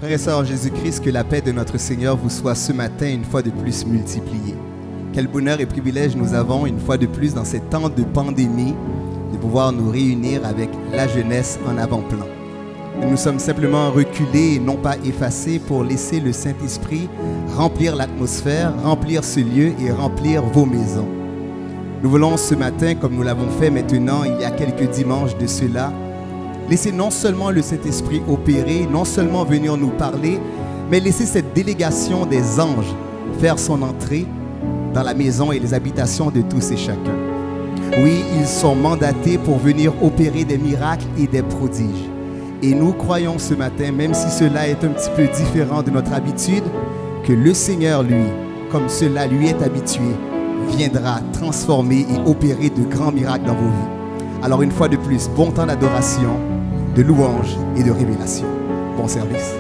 Frères et sœurs en Jésus-Christ, que la paix de notre Seigneur vous soit ce matin une fois de plus multipliée. Quel bonheur et privilège nous avons une fois de plus dans ces temps de pandémie de pouvoir nous réunir avec la jeunesse en avant-plan. Nous sommes simplement reculés et non pas effacés pour laisser le Saint-Esprit remplir l'atmosphère, remplir ce lieu et remplir vos maisons. Nous voulons ce matin, comme nous l'avons fait maintenant il y a quelques dimanches de cela, laisser non seulement le Saint-Esprit opérer, non seulement venir nous parler, mais laisser cette délégation des anges faire son entrée dans la maison et les habitations de tous et chacun. Oui, ils sont mandatés pour venir opérer des miracles et des prodiges. Et nous croyons ce matin, même si cela est un petit peu différent de notre habitude, que le Seigneur, lui, comme cela lui est habitué, viendra transformer et opérer de grands miracles dans vos vies. Alors une fois de plus, bon temps d'adoration, de louange et de révélation. Bon service.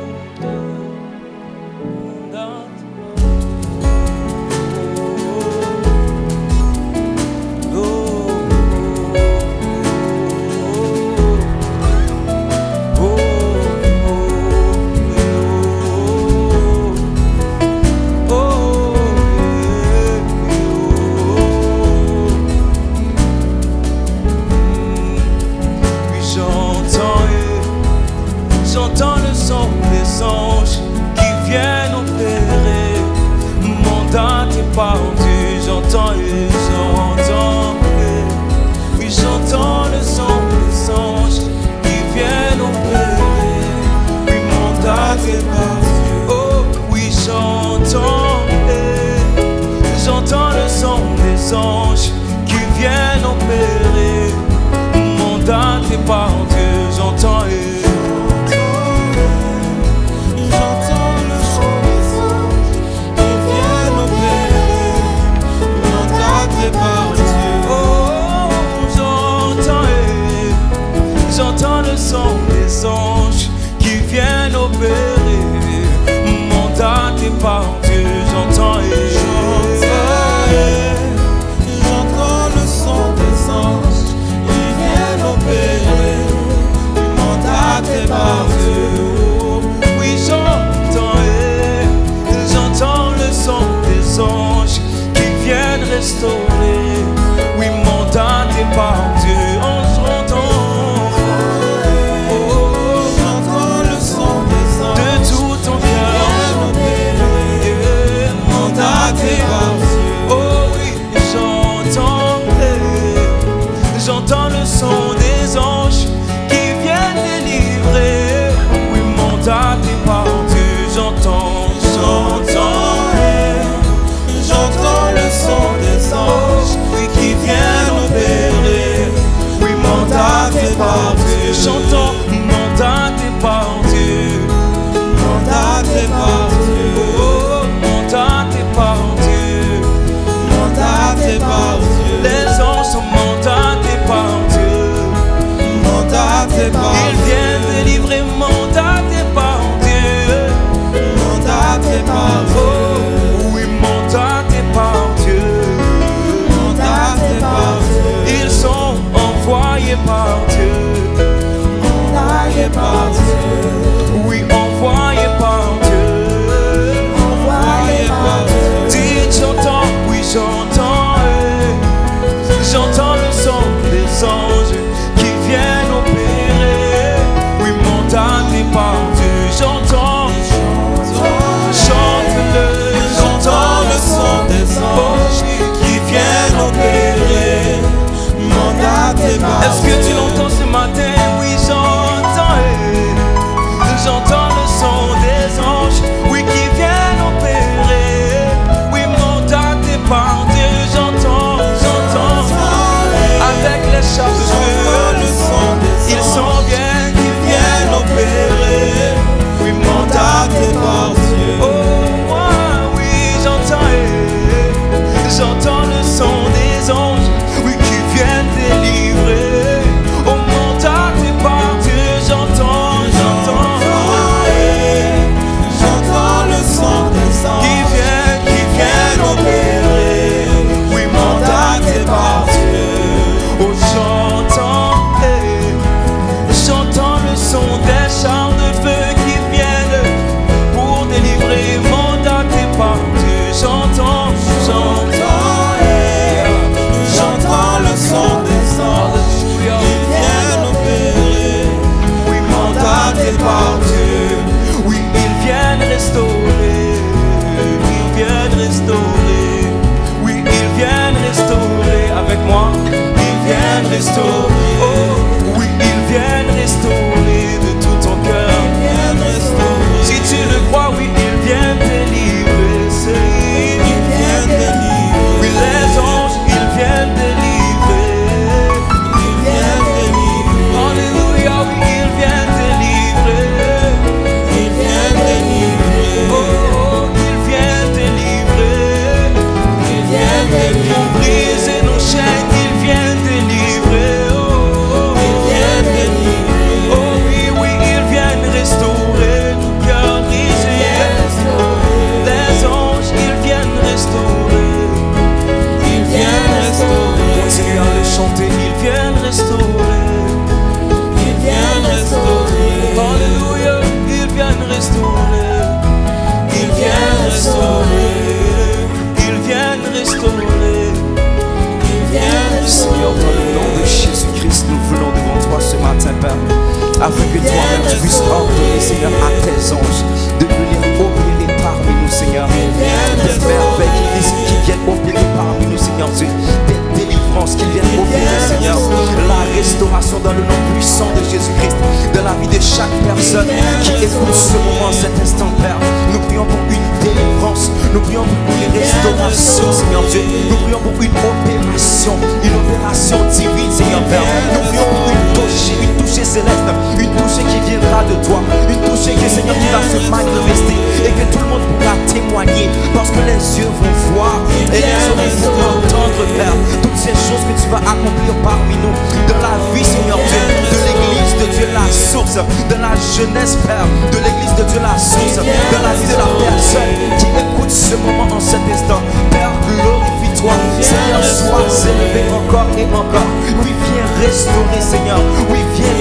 Mandaté par Dieu, restaurer. Oui, ils viennent restaurer avec moi. Ils viennent restaurer. Oh, oui, ils viennent restaurer de tout ton cœur. Si tu le crois, oui, ils viennent délivrer. Ils viennent délivrer. Oui, les anges, ils viennent délivrer. Ils viennent délivrer. Alléluia, oui, ils viennent délivrer. Ils viennent délivrer. Oh, ils viennent délivrer. Ils viennent délivrer. Briser nos chaînes, ils viennent délivrer. Oh, ils viennent délivrer. Oh oui, oui, ils viennent restaurer tout cœur brisé. Les anges, ils viennent restaurer. Ils viennent restaurer. Continuez à le chanter, ils viennent restaurer. Ils viennent restaurer. Alléluia, ils viennent restaurer. Ils viennent restaurer. Ils viennent restaurer. Ils viennent restaurer. Seigneur, dans le nom de Jésus-Christ, nous venons devant toi ce matin, Père, afin que toi-même tu puisses ordonner, Seigneur, à tes anges de venir opérer parmi nous, Seigneur. Des merveilles qui viennent opérer parmi nous, Seigneur Dieu. Des délivrances qui viennent opérer, Seigneur. La restauration dans le nom puissant de Jésus-Christ, dans la vie de chaque personne qui écoute ce moment, cet instant, Père. Nous prions pour une délivrance, nous prions pour une restauration, Seigneur Dieu. Nous prions pour une opération divine, Seigneur Père. Nous prions pour une touchée céleste, une touchée qui viendra de toi, une touchée que, Seigneur, qui va se manifester et que tout le monde pourra témoigner, parce que les yeux vont voir et les oreilles vont entendre, Père, toutes ces choses que tu vas accomplir parmi nous, dans la vie, Seigneur Dieu, de l'église de Dieu la source, de la jeunesse, Père, de l'église de Dieu la source, de la vie de la personne qui écoute ce moment en cet instant. Père, glorifie-toi, Seigneur, sois élevé encore et encore. Oui, viens restaurer, Seigneur. Oui, viens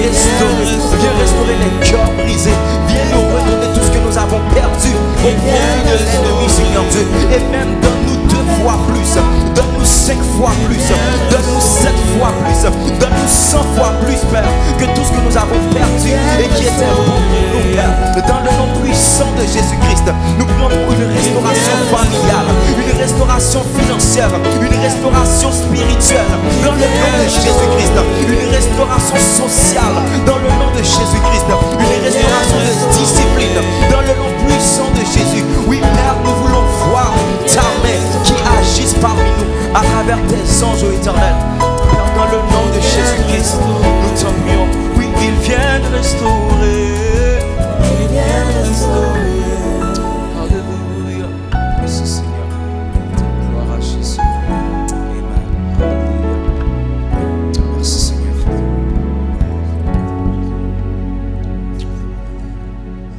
restaurer les cœurs brisés. Viens nous redonner tout ce que nous avons perdu au profit de l'ennemi, Seigneur Dieu. Et même donne-nous 2 fois plus, donne-nous 5 fois plus, donne-nous 7 fois plus, donne-nous 100 fois plus, Père, que tout ce que nous avons perdu et qui était bon pour nous, Père. Dans le nom puissant de Jésus-Christ, nous prions pour une restauration familiale, une restauration financière, une restauration spirituelle, dans le nom de Jésus-Christ, une restauration sociale, dans le nom de Jésus-Christ, une restauration de discipline, dans le nom puissant de Jésus. Oui, Père, nous voulons voir ta main qui agisse parmi nous à travers tes anges éternels. Père, dans le nom de Jésus-Christ, nous t'en prions. Oui, ils viennent restaurer. Ils viennent restaurer. Alléluia. Merci, Seigneur. Gloire à Jésus. Amen. Alléluia. Merci, Seigneur.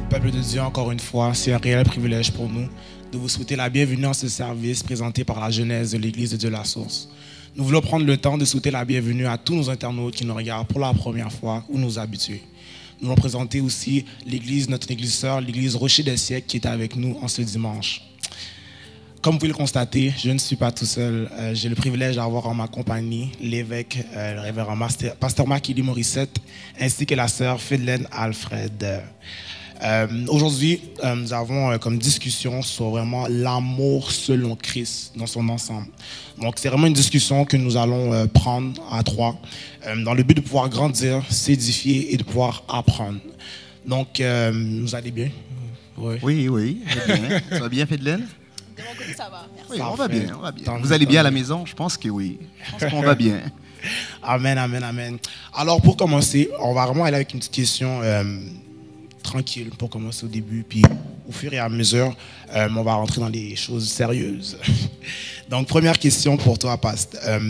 Peuple de Dieu, encore une fois, c'est un réel privilège pour nous de vous souhaiter la bienvenue en ce service présenté par la jeunesse de l'Église de Dieu la Source. Nous voulons prendre le temps de souhaiter la bienvenue à tous nos internautes qui nous regardent pour la première fois ou nos habitués. Nous voulons présenter aussi l'église, notre église sœur, l'église Rocher des Siècles qui est avec nous en ce dimanche. Comme vous pouvez le constater, je ne suis pas tout seul. J'ai le privilège d'avoir en ma compagnie l'évêque, le révérend pasteur Makili Morissette, ainsi que la sœur Fedelaine Alfred. Aujourd'hui, nous avons comme discussion sur vraiment l'amour selon Christ dans son ensemble. Donc, c'est vraiment une discussion que nous allons prendre à 3 dans le but de pouvoir grandir, s'édifier et de pouvoir apprendre. Donc, vous allez bien? Oui, oui, bien. Ça va bien, Fedelaine? De mon côté, ça va. Merci. Oui, on va bien, on va bien. Vous allez bien à la maison? Je pense que oui. Je pense qu'on va bien. Amen, amen, amen. Alors, pour commencer, on va vraiment aller avec une petite question tranquille pour commencer au début, puis au fur et à mesure, on va rentrer dans des choses sérieuses. Donc, première question pour toi, Pasteur.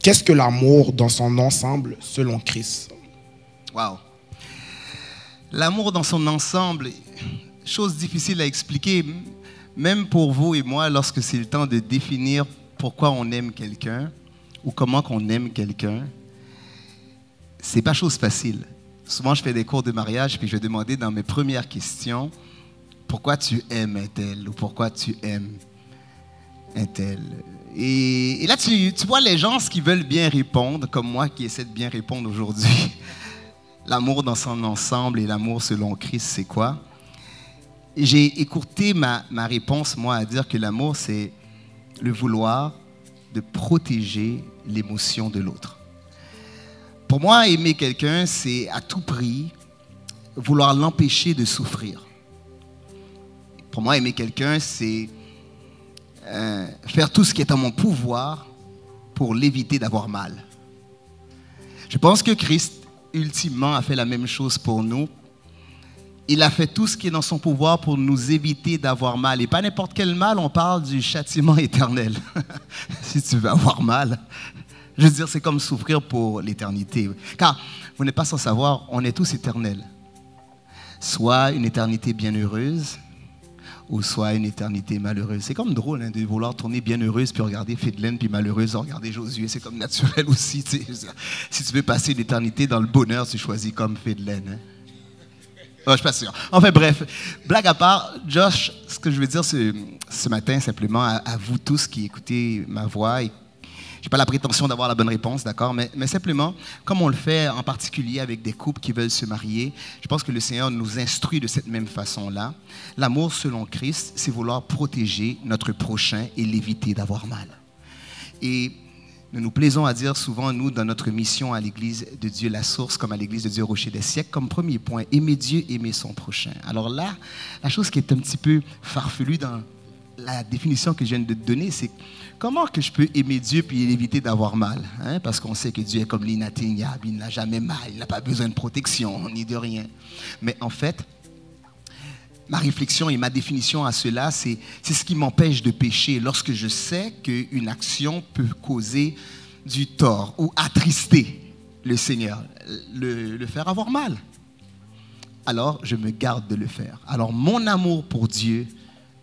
Qu'est-ce que l'amour dans son ensemble selon Christ? Wow. L'amour dans son ensemble, chose difficile à expliquer, même pour vous et moi, lorsque c'est le temps de définir pourquoi on aime quelqu'un ou comment qu'on aime quelqu'un, c'est pas chose facile. Souvent, je fais des cours de mariage, puis je vais demander dans mes premières questions, pourquoi tu aimes un tel ou pourquoi tu aimes un tel. Et là, tu vois les gens qui veulent bien répondre, comme moi qui essaie de bien répondre aujourd'hui. L'amour dans son ensemble et l'amour selon Christ, c'est quoi? j'ai écourté ma réponse, moi, à dire que l'amour, c'est le vouloir de protéger l'émotion de l'autre. Pour moi, aimer quelqu'un, c'est à tout prix vouloir l'empêcher de souffrir. Pour moi, aimer quelqu'un, c'est faire tout ce qui est en mon pouvoir pour l'éviter d'avoir mal. Je pense que Christ, ultimement, a fait la même chose pour nous. Il a fait tout ce qui est dans son pouvoir pour nous éviter d'avoir mal. Et pas n'importe quel mal, on parle du châtiment éternel. Si tu veux avoir mal, je veux dire, c'est comme souffrir pour l'éternité. Car, vous n'êtes pas sans savoir, on est tous éternels. Soit une éternité bienheureuse, ou soit une éternité malheureuse. C'est comme drôle de vouloir tourner bienheureuse, puis regarder Fidèle, puis malheureuse, regarder Josué. C'est comme naturel aussi. Si tu veux passer une éternité dans le bonheur, tu choisis comme Fidèle. Hein? Oh, je ne suis pas sûr. Enfin bref, blague à part, Josh, ce que je veux dire ce matin, simplement, à vous tous qui écoutez ma voix, je n'ai pas la prétention d'avoir la bonne réponse, d'accord, mais simplement, comme on le fait en particulier avec des couples qui veulent se marier, je pense que le Seigneur nous instruit de cette même façon-là. L'amour selon Christ, c'est vouloir protéger notre prochain et l'éviter d'avoir mal. Et nous nous plaisons à dire souvent, nous, dans notre mission à l'Église de Dieu La Source, comme à l'Église de Dieu Rocher des Siècles, comme premier point, aimer Dieu, aimer son prochain. Alors là, la chose qui est un petit peu farfelue dans la définition que je viens de te donner, c'est comment que je peux aimer Dieu puis l'éviter d'avoir mal, hein? Parce qu'on sait que Dieu est comme l'inatteignable, il n'a jamais mal, il n'a pas besoin de protection, ni de rien. Mais en fait, ma réflexion et ma définition à cela, c'est ce qui m'empêche de pécher lorsque je sais qu'une action peut causer du tort ou attrister le Seigneur, le faire avoir mal. Alors, je me garde de le faire. Alors, mon amour pour Dieu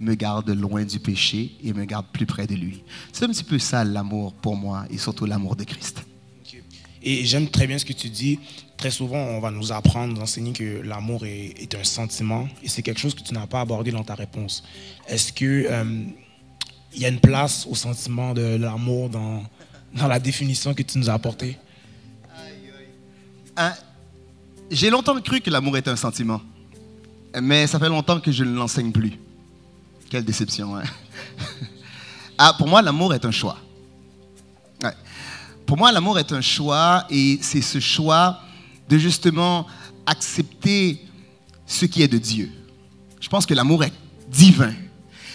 me garde loin du péché et me garde plus près de lui. C'est un petit peu ça l'amour pour moi et surtout l'amour de Christ. Okay. Et j'aime très bien ce que tu dis. Très souvent, on va nous apprendre, nous enseigner que l'amour est un sentiment et c'est quelque chose que tu n'as pas abordé dans ta réponse. Est-ce que il y a une place au sentiment de l'amour dans la définition que tu nous as apportée? J'ai longtemps cru que l'amour est un sentiment, mais ça fait longtemps que je ne l'enseigne plus. Quelle déception, hein? Pour moi, l'amour est un choix. Ouais. Pour moi, l'amour est un choix et c'est ce choix de justement accepter ce qui est de Dieu. Je pense que l'amour est divin.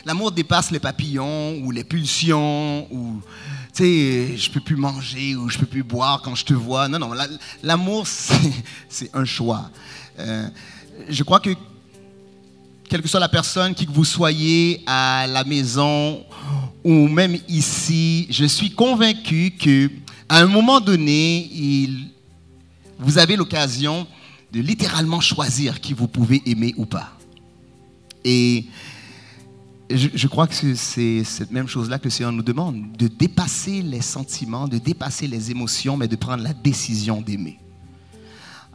L'amour dépasse les papillons ou les pulsions ou, tu sais, je ne peux plus manger ou je ne peux plus boire quand je te vois. Non, non, l'amour, c'est un choix. Je crois que quelle que soit la personne, qui que vous soyez à la maison ou même ici, je suis convaincu qu'à un moment donné, vous avez l'occasion de littéralement choisir qui vous pouvez aimer ou pas. Et je crois que c'est cette même chose-là que le Seigneur nous demande, de dépasser les sentiments, de dépasser les émotions, mais de prendre la décision d'aimer.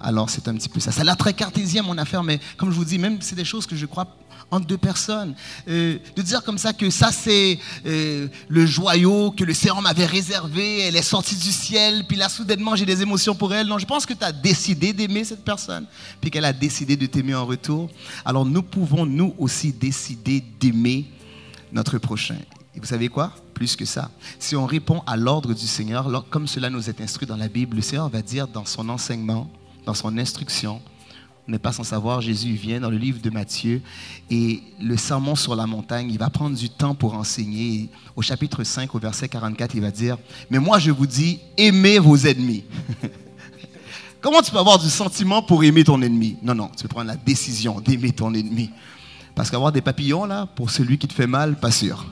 Alors, c'est un petit peu ça. Ça a l'air très cartésien, mon affaire, mais comme je vous dis, même c'est des choses que je crois entre deux personnes. De dire comme ça que ça, c'est le joyau que le Seigneur m'avait réservé, elle est sortie du ciel, puis là, soudainement, j'ai des émotions pour elle. Non, je pense que tu as décidé d'aimer cette personne, puis qu'elle a décidé de t'aimer en retour. Alors, nous pouvons, nous aussi, décider d'aimer notre prochain. Et vous savez quoi? Plus que ça. Si on répond à l'ordre du Seigneur, comme cela nous est instruit dans la Bible, le Seigneur va dire dans son enseignement, dans son instruction, on n'est pas sans savoir, Jésus vient dans le livre de Matthieu et le sermon sur la montagne, il va prendre du temps pour enseigner. Au chapitre 5, au verset 44, il va dire « Mais moi je vous dis, aimez vos ennemis. » Comment tu peux avoir du sentiment pour aimer ton ennemi? Non, non, tu peux prendre la décision d'aimer ton ennemi. Parce qu'avoir des papillons, là, pour celui qui te fait mal, pas sûr.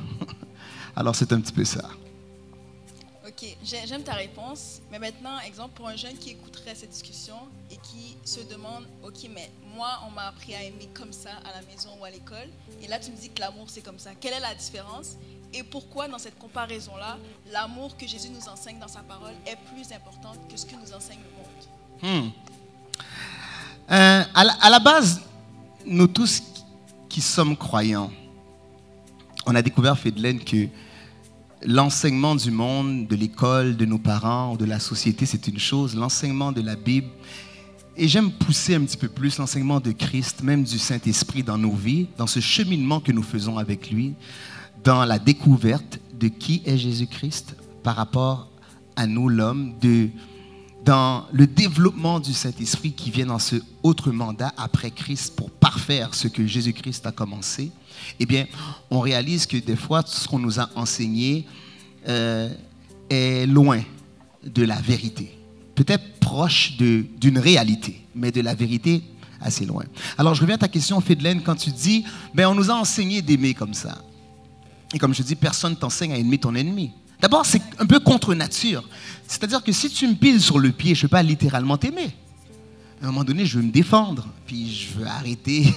Alors c'est un petit peu ça. Ok, j'aime ta réponse, mais maintenant, exemple, pour un jeune qui écouterait cette discussion et qui se demande, ok, mais moi, on m'a appris à aimer comme ça à la maison ou à l'école, et là, tu me dis que l'amour, c'est comme ça. Quelle est la différence? Et pourquoi, dans cette comparaison-là, l'amour que Jésus nous enseigne dans sa parole est plus important que ce que nous enseigne le monde? À la base, nous tous qui sommes croyants, on a découvert, Fidèle, que l'enseignement du monde, de l'école, de nos parents, de la société, c'est une chose. L'enseignement de la Bible Et j'aime pousser un petit peu plus l'enseignement de Christ, même du Saint-Esprit dans nos vies, dans ce cheminement que nous faisons avec lui, dans la découverte de qui est Jésus-Christ par rapport à nous, l'homme, dans le développement du Saint-Esprit qui vient dans ce autre mandat après Christ pour parfaire ce que Jésus-Christ a commencé. Eh bien, on réalise que des fois, tout ce qu'on nous a enseigné est loin de la vérité. Peut-être proche d'une réalité, mais de la vérité assez loin. Alors, je reviens à ta question, Fidèle, quand tu dis, ben, on nous a enseigné d'aimer comme ça. Et comme je dis, personne ne t'enseigne à aimer ton ennemi. D'abord, c'est un peu contre nature. C'est-à-dire que si tu me piles sur le pied, je ne peux pas littéralement t'aimer. À un moment donné, je veux me défendre, puis je veux arrêter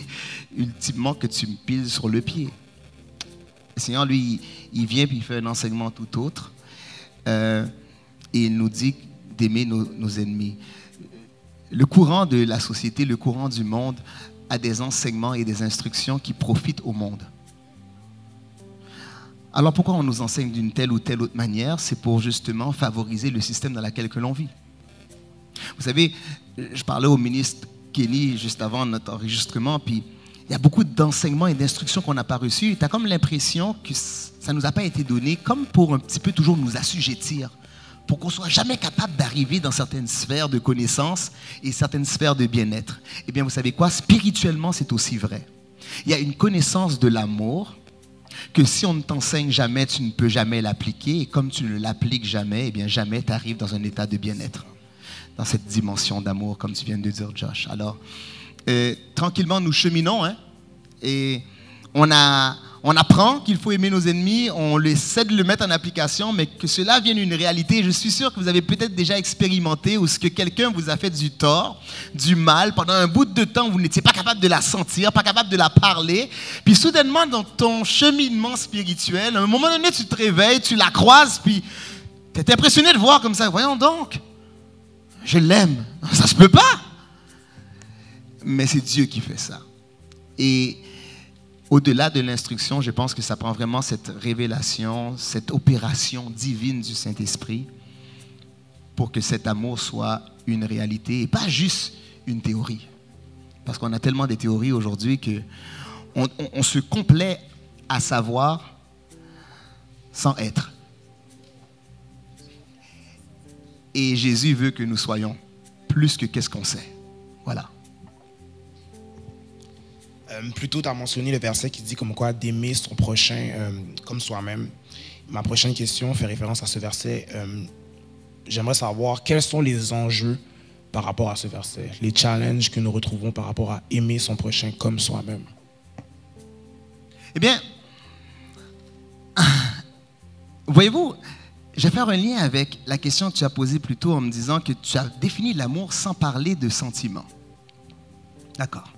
ultimement que tu me piles sur le pied. Le Seigneur, lui, il vient puis il fait un enseignement tout autre. Et il nous dit d'aimer nos ennemis. Le courant de la société, le courant du monde a des enseignements et des instructions qui profitent au monde. Alors pourquoi on nous enseigne d'une telle ou telle autre manière? C'est pour justement favoriser le système dans lequel l'on vit. Vous savez, je parlais au ministre Kenny juste avant notre enregistrement, puis il y a beaucoup d'enseignements et d'instructions qu'on n'a pas reçues. Tu as comme l'impression que ça ne nous a pas été donné comme pour un petit peu toujours nous assujettir, pour qu'on ne soit jamais capable d'arriver dans certaines sphères de connaissances et certaines sphères de bien-être. Eh bien, vous savez quoi? Spirituellement, c'est aussi vrai. Il y a une connaissance de l'amour que si on ne t'enseigne jamais, tu ne peux jamais l'appliquer. Et comme tu ne l'appliques jamais, eh bien, jamais tu arrives dans un état de bien-être, dans cette dimension d'amour, comme tu viens de dire, Josh. Alors, tranquillement, nous cheminons, hein, et on apprend qu'il faut aimer nos ennemis, on essaie de le mettre en application, mais que cela vienne une réalité. Je suis sûr que vous avez peut-être déjà expérimenté où ce que quelqu'un vous a fait du tort, du mal, pendant un bout de temps, vous n'étiez pas capable de la sentir, pas capable de la parler, puis soudainement, dans ton cheminement spirituel, à un moment donné, tu te réveilles, tu la croises, puis tu es impressionné de voir comme ça. Voyons donc, je l'aime. Ça se peut pas. Mais c'est Dieu qui fait ça. Et au-delà de l'instruction, je pense que ça prend vraiment cette révélation, cette opération divine du Saint-Esprit pour que cet amour soit une réalité et pas juste une théorie. Parce qu'on a tellement de théories aujourd'hui qu'on se complaît à savoir sans être. Et Jésus veut que nous soyons plus que qu'est-ce qu'on sait. Voilà. Plus tôt, tu as mentionné le verset qui dit comme quoi d'aimer son prochain comme soi-même. Ma prochaine question fait référence à ce verset. J'aimerais savoir quels sont les enjeux par rapport à ce verset, les challenges que nous retrouvons par rapport à aimer son prochain comme soi-même. Eh bien, voyez-vous, je vais faire un lien avec la question que tu as posée plus tôt en me disant que tu as défini l'amour sans parler de sentiments. D'accord.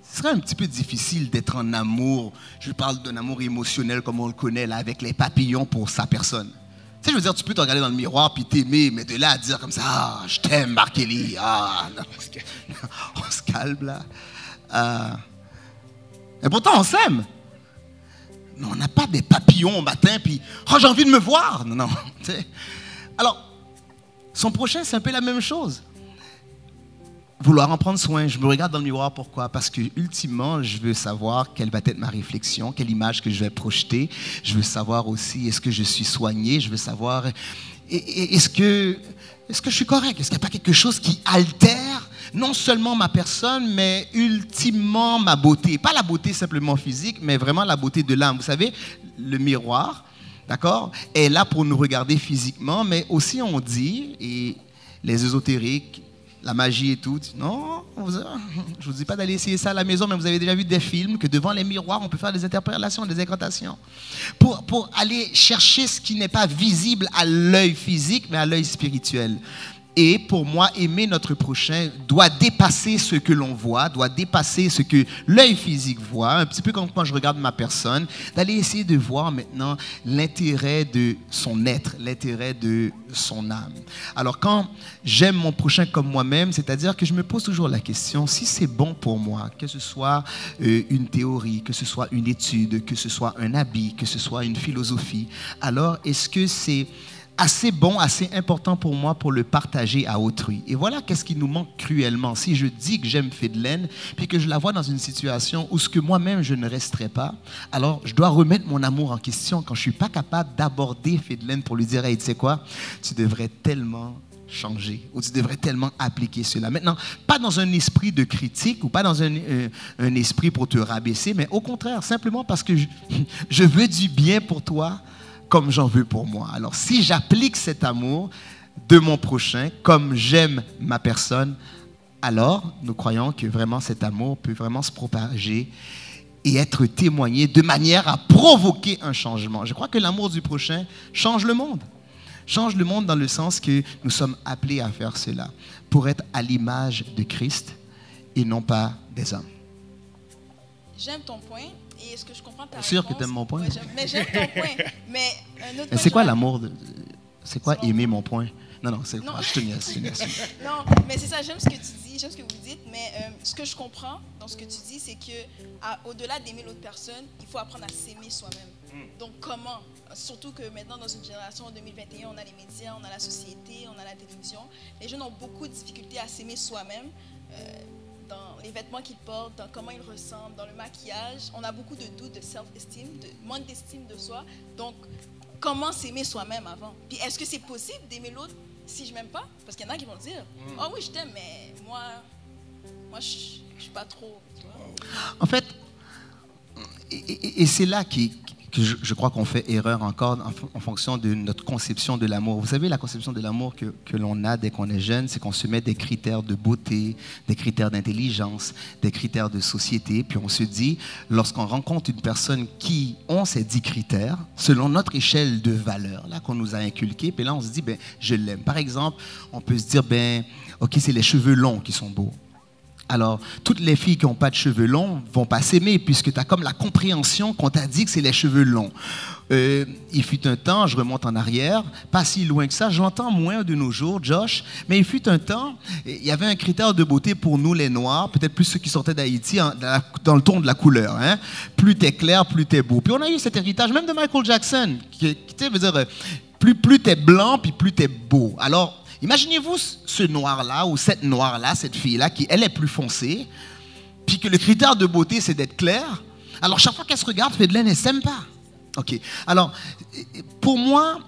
Ce serait un petit peu difficile d'être en amour. Je parle d'un amour émotionnel comme on le connaît, là, avec les papillons pour sa personne. Tu sais, je veux dire, tu peux te regarder dans le miroir puis t'aimer, mais de là à dire comme ça, ah, je t'aime, Mark Kelly, ah, non, on se calme, là. Et pourtant, on s'aime. Mais on n'a pas des papillons au matin, puis oh, j'ai envie de me voir. Non, non. Tu sais. Alors, son prochain, c'est un peu la même chose. Vouloir en prendre soin. Je me regarde dans le miroir, pourquoi? Parce que ultimement, je veux savoir quelle va être ma réflexion, quelle image que je vais projeter. Je veux savoir aussi, est-ce que je suis soigné? Je veux savoir, est-ce que je suis correct? Est-ce qu'il n'y a pas quelque chose qui altère non seulement ma personne, mais ultimement ma beauté? Pas la beauté simplement physique, mais vraiment la beauté de l'âme. Vous savez, le miroir, d'accord, est là pour nous regarder physiquement, mais aussi on dit, et les ésotériques, la magie et tout. Non, je ne vous dis pas d'aller essayer ça à la maison, mais vous avez déjà vu des films que devant les miroirs, on peut faire des interprétations, des incantations. Pour aller chercher ce qui n'est pas visible à l'œil physique, mais à l'œil spirituel. Et pour moi, aimer notre prochain doit dépasser ce que l'on voit, doit dépasser ce que l'œil physique voit, un petit peu comme quand je regarde ma personne, d'aller essayer de voir maintenant l'intérêt de son être, l'intérêt de son âme. Alors quand j'aime mon prochain comme moi-même, c'est-à-dire que je me pose toujours la question, si c'est bon pour moi, que ce soit une théorie, que ce soit une étude, que ce soit un habit, que ce soit une philosophie, alors est-ce que c'est assez bon, assez important pour moi pour le partager à autrui. Et voilà qu'est-ce qui nous manque cruellement. Si je dis que j'aime Fidèle, puis que je la vois dans une situation où ce que moi-même je ne resterai pas, alors je dois remettre mon amour en question quand je ne suis pas capable d'aborder Fidèle pour lui dire, hey, tu sais quoi, tu devrais tellement changer, ou tu devrais tellement appliquer cela. Maintenant, pas dans un esprit de critique ou pas dans un esprit pour te rabaisser, mais au contraire, simplement parce que je veux du bien pour toi comme j'en veux pour moi. Alors, si j'applique cet amour de mon prochain comme j'aime ma personne, alors nous croyons que vraiment cet amour peut vraiment se propager et être témoigné de manière à provoquer un changement. Je crois que l'amour du prochain change le monde. Change le monde dans le sens que nous sommes appelés à faire cela pour être à l'image de Christ et non pas des hommes. J'aime ton point et est-ce que je comprends ta réponse? C'est sûr que tu aimes mon point. Ouais, mais j'aime ton point. Mais un autre point, c'est quoi l'amour? C'est quoi aimer mon point? Non, c'est non. quoi? Je te niaise. Non, mais c'est ça, j'aime ce que tu dis, j'aime ce que vous dites, mais ce que je comprends dans ce que tu dis, c'est qu'au-delà d'aimer l'autre personne, il faut apprendre à s'aimer soi-même. Donc comment? Surtout que maintenant, dans une génération en 2021, on a les médias, on a la société, on a la télévision. Les jeunes ont beaucoup de difficultés à s'aimer soi-même. Dans les vêtements qu'ils portent, dans comment ils ressemblent, dans le maquillage. On a beaucoup de doutes, de self-esteem, de manque d'estime de soi. Donc, comment s'aimer soi-même avant? Puis, est-ce que c'est possible d'aimer l'autre si je m'aime pas? Parce qu'il y en a qui vont dire, « Oh oui, je t'aime, mais moi je suis pas trop. » En fait, et c'est là que je crois qu'on fait erreur encore en fonction de notre conception de l'amour. Vous savez, la conception de l'amour que l'on a dès qu'on est jeune, c'est qu'on se met des critères de beauté, des critères d'intelligence, des critères de société, puis on se dit, lorsqu'on rencontre une personne qui a ces 10 critères, selon notre échelle de valeur, là, qu'on nous a inculqué, puis là, on se dit, ben, je l'aime. Par exemple, on peut se dire, ben, OK, c'est les cheveux longs qui sont beaux. Alors, toutes les filles qui n'ont pas de cheveux longs vont pas s'aimer puisque tu as comme la compréhension qu'on t'a dit que c'est les cheveux longs. Il fut un temps, je remonte en arrière, pas si loin que ça, j'entends moins de nos jours, Josh, mais il fut un temps, il y avait un critère de beauté pour nous les Noirs, peut-être plus ceux qui sortaient d'Haïti, dans le ton de la couleur. Hein? Plus t'es clair, plus t'es beau. Puis on a eu cet héritage, même de Michael Jackson, qui veut dire, plus t'es blanc, puis plus t'es beau. Alors, imaginez-vous ce noir-là ou cette noire-là, cette fille-là, qui, elle, est plus foncée, puis que le critère de beauté, c'est d'être clair. Alors, chaque fois qu'elle se regarde, Fidèle, elle ne s'aime pas. OK. Alors, pour moi,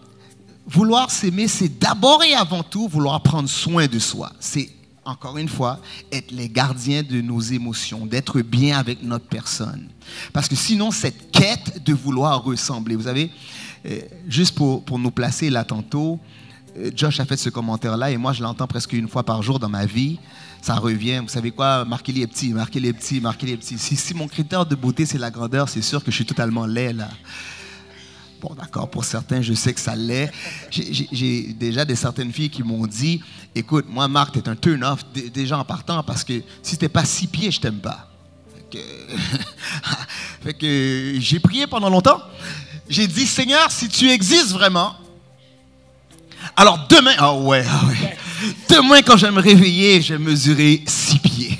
vouloir s'aimer, c'est d'abord et avant tout vouloir prendre soin de soi. C'est, encore une fois, être les gardiens de nos émotions, d'être bien avec notre personne. Parce que sinon, cette quête de vouloir ressembler, vous savez, juste pour nous placer là tantôt, Josh a fait ce commentaire-là et moi, je l'entends presque une fois par jour dans ma vie. Ça revient, vous savez quoi, marquez les petits, marquez les petits, marquez les petits. Si mon critère de beauté, c'est la grandeur, c'est sûr que je suis totalement laid, là. Bon, d'accord, pour certains, je sais que ça l'est. J'ai déjà certaines filles qui m'ont dit, écoute, moi, Marc, t'es un turn-off déjà en partant parce que si t'es pas 6 pieds, je t'aime pas. Fait que j'ai prié pendant longtemps. J'ai dit, Seigneur, si tu existes vraiment, alors demain, demain quand je vais me réveiller, je vais mesurer 6 pieds.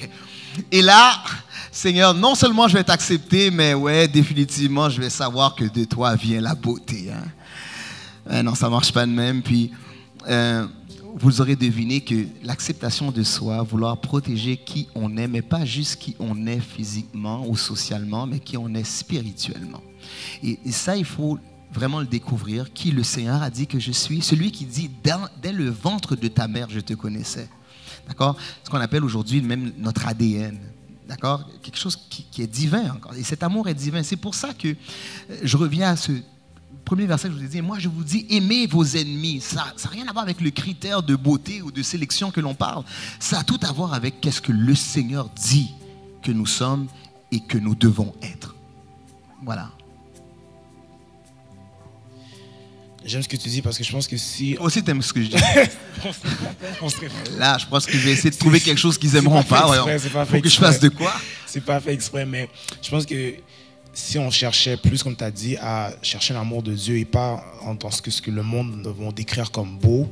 Et là, Seigneur, non seulement je vais t'accepter, mais ouais, définitivement, je vais savoir que de toi vient la beauté. Hein? Non, ça ne marche pas de même. Puis, vous aurez deviné que l'acceptation de soi, vouloir protéger qui on est, mais pas juste qui on est physiquement ou socialement, mais qui on est spirituellement. Et ça, il faut vraiment le découvrir, qui le Seigneur a dit que je suis, celui qui dit dès le ventre de ta mère je te connaissais. D'accord? Ce qu'on appelle aujourd'hui même notre ADN. D'accord? Quelque chose qui est divin encore. Et cet amour est divin. C'est pour ça que je reviens à ce premier verset que je vous ai dit. Moi, je vous dis, aimez vos ennemis. Ça n'a rien à voir avec le critère de beauté ou de sélection que l'on parle. Ça a tout à voir avec qu'est-ce que le Seigneur dit que nous sommes et que nous devons être. Voilà. J'aime ce que tu dis parce que je pense que si... Toi aussi, t'aimes ce que je dis. Là, je pense que je vais essayer de trouver quelque chose qu'ils aimeront pas. Faut que je fasse de quoi? C'est pas fait exprès, mais je pense que si on cherchait plus, comme tu as dit, à chercher l'amour de Dieu et pas dans ce que le monde va décrire comme beau,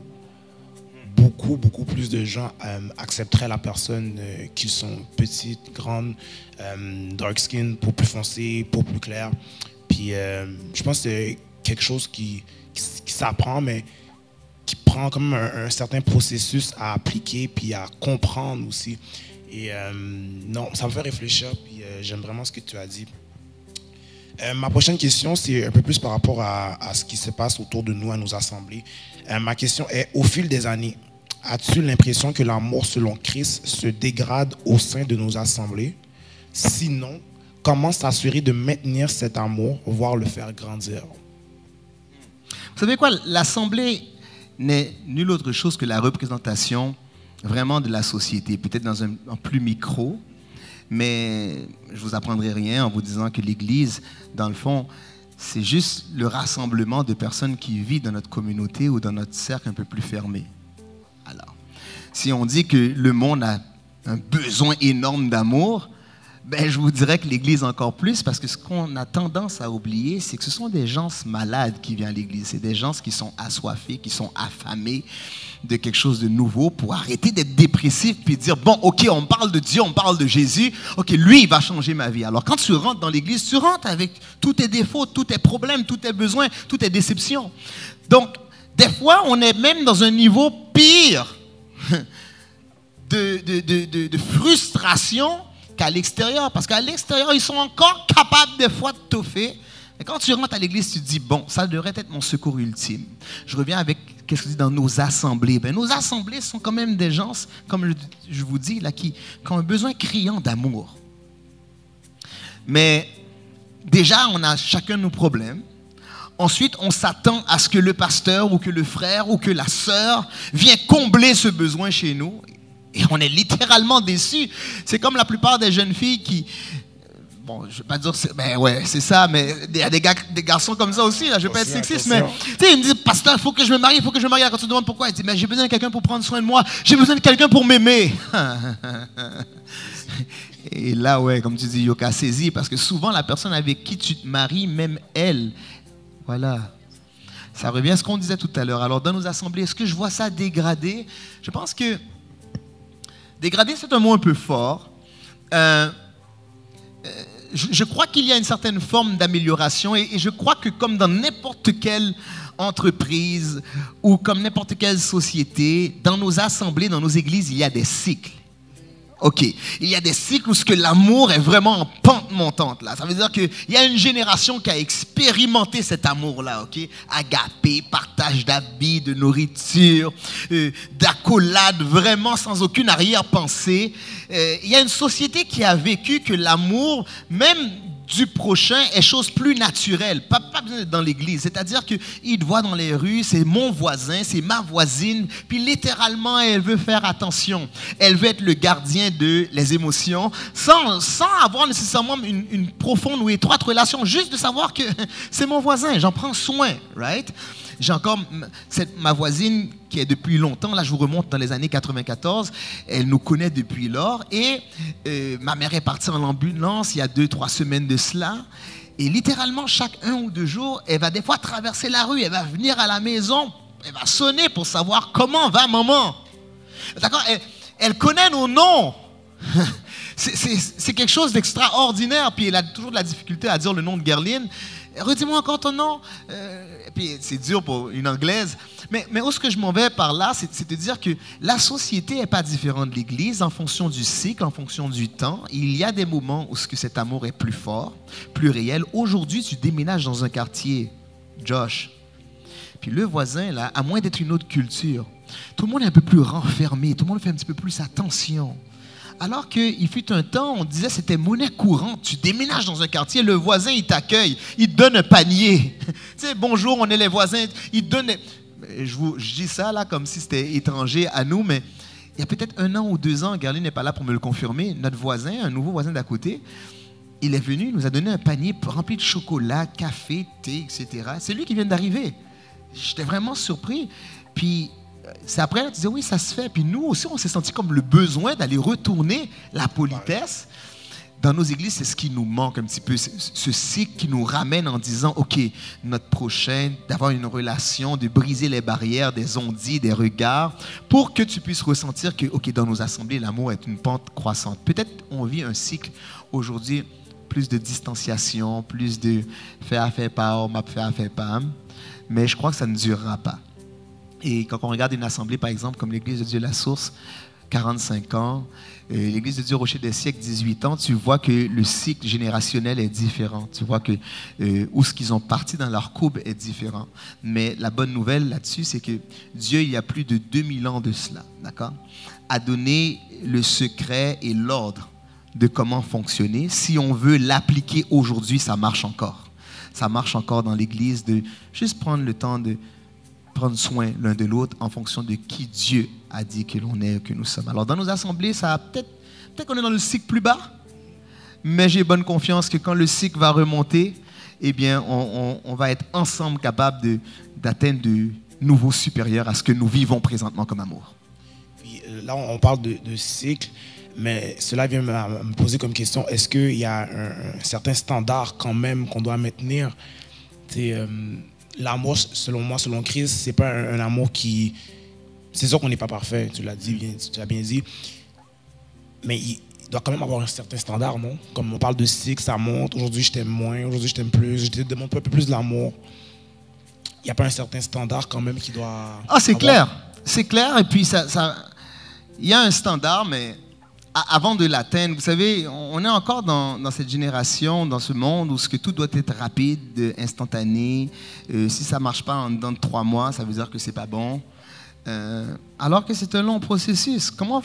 beaucoup plus de gens accepteraient la personne qu'ils sont petites, grandes, dark skin, peau plus foncée, peau plus claire. Puis je pense que c'est quelque chose qui s'apprend, mais qui prend comme un certain processus à appliquer puis à comprendre aussi. Et non, ça me fait réfléchir, puis j'aime vraiment ce que tu as dit. Ma prochaine question, c'est un peu plus par rapport à ce qui se passe autour de nous, à nos assemblées. Ma question est, au fil des années, as-tu l'impression que l'amour selon Christ se dégrade au sein de nos assemblées? Sinon, comment s'assurer de maintenir cet amour, voire le faire grandir? Vous savez quoi? L'assemblée n'est nulle autre chose que la représentation vraiment de la société, peut-être dans un plus micro, mais je ne vous apprendrai rien en vous disant que l'Église, dans le fond, c'est juste le rassemblement de personnes qui vivent dans notre communauté ou dans notre cercle un peu plus fermé. Alors, si on dit que le monde a un besoin énorme d'amour, ben, je vous dirais que l'Église encore plus, parce que ce qu'on a tendance à oublier, c'est que ce sont des gens malades qui viennent à l'Église. C'est des gens qui sont assoiffés, qui sont affamés de quelque chose de nouveau pour arrêter d'être dépressifs puis dire, bon, OK, on parle de Dieu, on parle de Jésus, OK, lui, il va changer ma vie. Alors, quand tu rentres dans l'Église, tu rentres avec tous tes défauts, tous tes problèmes, tous tes besoins, toutes tes déceptions. Donc, des fois, on est même dans un niveau pire de frustration qu'à l'extérieur. Parce qu'à l'extérieur, ils sont encore capables des fois de toffer. Et quand tu rentres à l'église, tu te dis, bon, ça devrait être mon secours ultime. Je reviens avec qu'est-ce que je dis dans nos assemblées. Ben, nos assemblées sont quand même des gens, comme je vous dis, là, qui ont un besoin criant d'amour. Mais déjà, on a chacun nos problèmes. Ensuite, on s'attend à ce que le pasteur ou que le frère ou que la sœur vienne combler ce besoin chez nous. Et on est littéralement déçus. C'est comme la plupart des jeunes filles qui... Bon, je ne vais pas dire... Ben ouais, c'est ça, mais il y a des garçons comme ça aussi. Là, je ne vais pas être sexiste, mais... Tu sais, ils me disent, pasteur, il faut que je me marie, il faut que je me marie. Quand tu te demandes pourquoi, ils disent, mais j'ai besoin de quelqu'un pour prendre soin de moi. J'ai besoin de quelqu'un pour m'aimer. Et là, ouais, comme tu dis, Yoka, saisis, parce que souvent, la personne avec qui tu te maries, même elle, voilà... Ça revient à ce qu'on disait tout à l'heure. Alors, dans nos assemblées, est-ce que je vois ça dégradé? Je pense que dégradé, c'est un mot un peu fort. Je crois qu'il y a une certaine forme d'amélioration et je crois que comme dans n'importe quelle entreprise ou comme n'importe quelle société, dans nos assemblées, dans nos églises, il y a des cycles. OK. Il y a des cycles où ce que l'amour est vraiment en pente montante. Là. Ça veut dire qu'il y a une génération qui a expérimenté cet amour-là. OK. Agapé, partage d'habits, de nourriture, d'accolade, vraiment sans aucune arrière-pensée. Il y a une société qui a vécu que l'amour, même du prochain, est chose plus naturelle. Pas besoin d'être dans l'église. C'est-à-dire qu'il te voit dans les rues, c'est mon voisin, c'est ma voisine. Puis littéralement, elle veut faire attention. Elle veut être le gardien de les émotions sans avoir nécessairement une profonde ou étroite relation. Juste de savoir que c'est mon voisin, j'en prends soin. Right? J'ai encore ma voisine qui est depuis longtemps, là je vous remonte dans les années 94, elle nous connaît depuis lors et ma mère est partie en ambulance il y a 2-3 semaines de cela et littéralement chaque 1 ou 2 jours, elle va des fois traverser la rue, elle va venir à la maison, elle va sonner pour savoir comment va maman. D'accord? Elle connaît nos noms. C'est quelque chose d'extraordinaire, puis elle a toujours de la difficulté à dire le nom de Guerline. Redis-moi encore ton nom. Et puis c'est dur pour une anglaise. Mais où est-ce que je m'en vais par là, c'est de dire que la société n'est pas différente de l'Église en fonction du cycle, en fonction du temps. Il y a des moments où cet amour est plus fort, plus réel. Aujourd'hui, tu déménages dans un quartier, Josh. Puis le voisin, là, à moins d'être une autre culture, tout le monde est un peu plus renfermé, tout le monde fait un petit peu plus attention. Alors qu'il fut un temps, on disait c'était monnaie courante. Tu déménages dans un quartier, le voisin, il t'accueille, il te donne un panier. Tu sais, bonjour, on est les voisins. Il te donne... Je dis ça là comme si c'était étranger à nous, mais il y a peut-être 1 an ou 2 ans, Garline n'est pas là pour me le confirmer, notre voisin, un nouveau voisin d'à côté, il est venu, il nous a donné un panier rempli de chocolat, café, thé, etc. C'est lui qui vient d'arriver. J'étais vraiment surpris. Puis... c'est après, elle disait oui, ça se fait. Puis nous aussi, on s'est senti comme le besoin d'aller retourner la politesse. Dans nos églises, c'est ce qui nous manque un petit peu. Ce cycle qui nous ramène en disant, OK, notre prochain, d'avoir une relation, de briser les barrières, des on-dit, des regards, pour que tu puisses ressentir que, OK, dans nos assemblées, l'amour est une pente croissante. Peut-être on vit un cycle aujourd'hui, plus de distanciation, plus de faire affaire par, m'a fait affaire par, mais je crois que ça ne durera pas. Et quand on regarde une assemblée, par exemple, comme l'Église de Dieu La Source, 45 ans, l'Église de Dieu Rocher des siècles, 18 ans, tu vois que le cycle générationnel est différent. Tu vois que où ce qu'ils ont parti dans leur courbe est différent. Mais la bonne nouvelle là-dessus, c'est que Dieu, il y a plus de 2000 ans de cela, d'accord, a donné le secret et l'ordre de comment fonctionner. Si on veut l'appliquer aujourd'hui, ça marche encore. Ça marche encore dans l'Église de juste prendre le temps de prendre soin l'un de l'autre en fonction de qui Dieu a dit que l'on est, que nous sommes. Alors, dans nos assemblées, ça a peut-être qu'on est dans le cycle plus bas, mais j'ai bonne confiance que quand le cycle va remonter, eh bien, on va être ensemble capables d'atteindre de nouveaux supérieurs à ce que nous vivons présentement comme amour. Puis, là, on parle de cycle, mais cela vient me poser comme question, est-ce qu'il y a un certain standard quand même qu'on doit maintenir? L'amour, selon moi, selon Christ, c'est pas un amour qui... C'est sûr qu'on n'est pas parfait, tu l'as bien dit. Mais il doit quand même avoir un certain standard, non? Comme on parle de cycle, ça monte. Aujourd'hui, je t'aime moins. Aujourd'hui, je t'aime plus. Je te demande un peu plus de l'amour. Il n'y a pas un certain standard quand même qui doit... Ah, c'est clair. C'est clair. Et puis, il y a un standard, mais avant de l'atteindre, vous savez, on est encore dans cette génération, dans ce monde où tout doit être rapide, instantané. Si ça ne marche pas en dedans de 3 mois, ça veut dire que ce n'est pas bon. Alors que c'est un long processus. Comment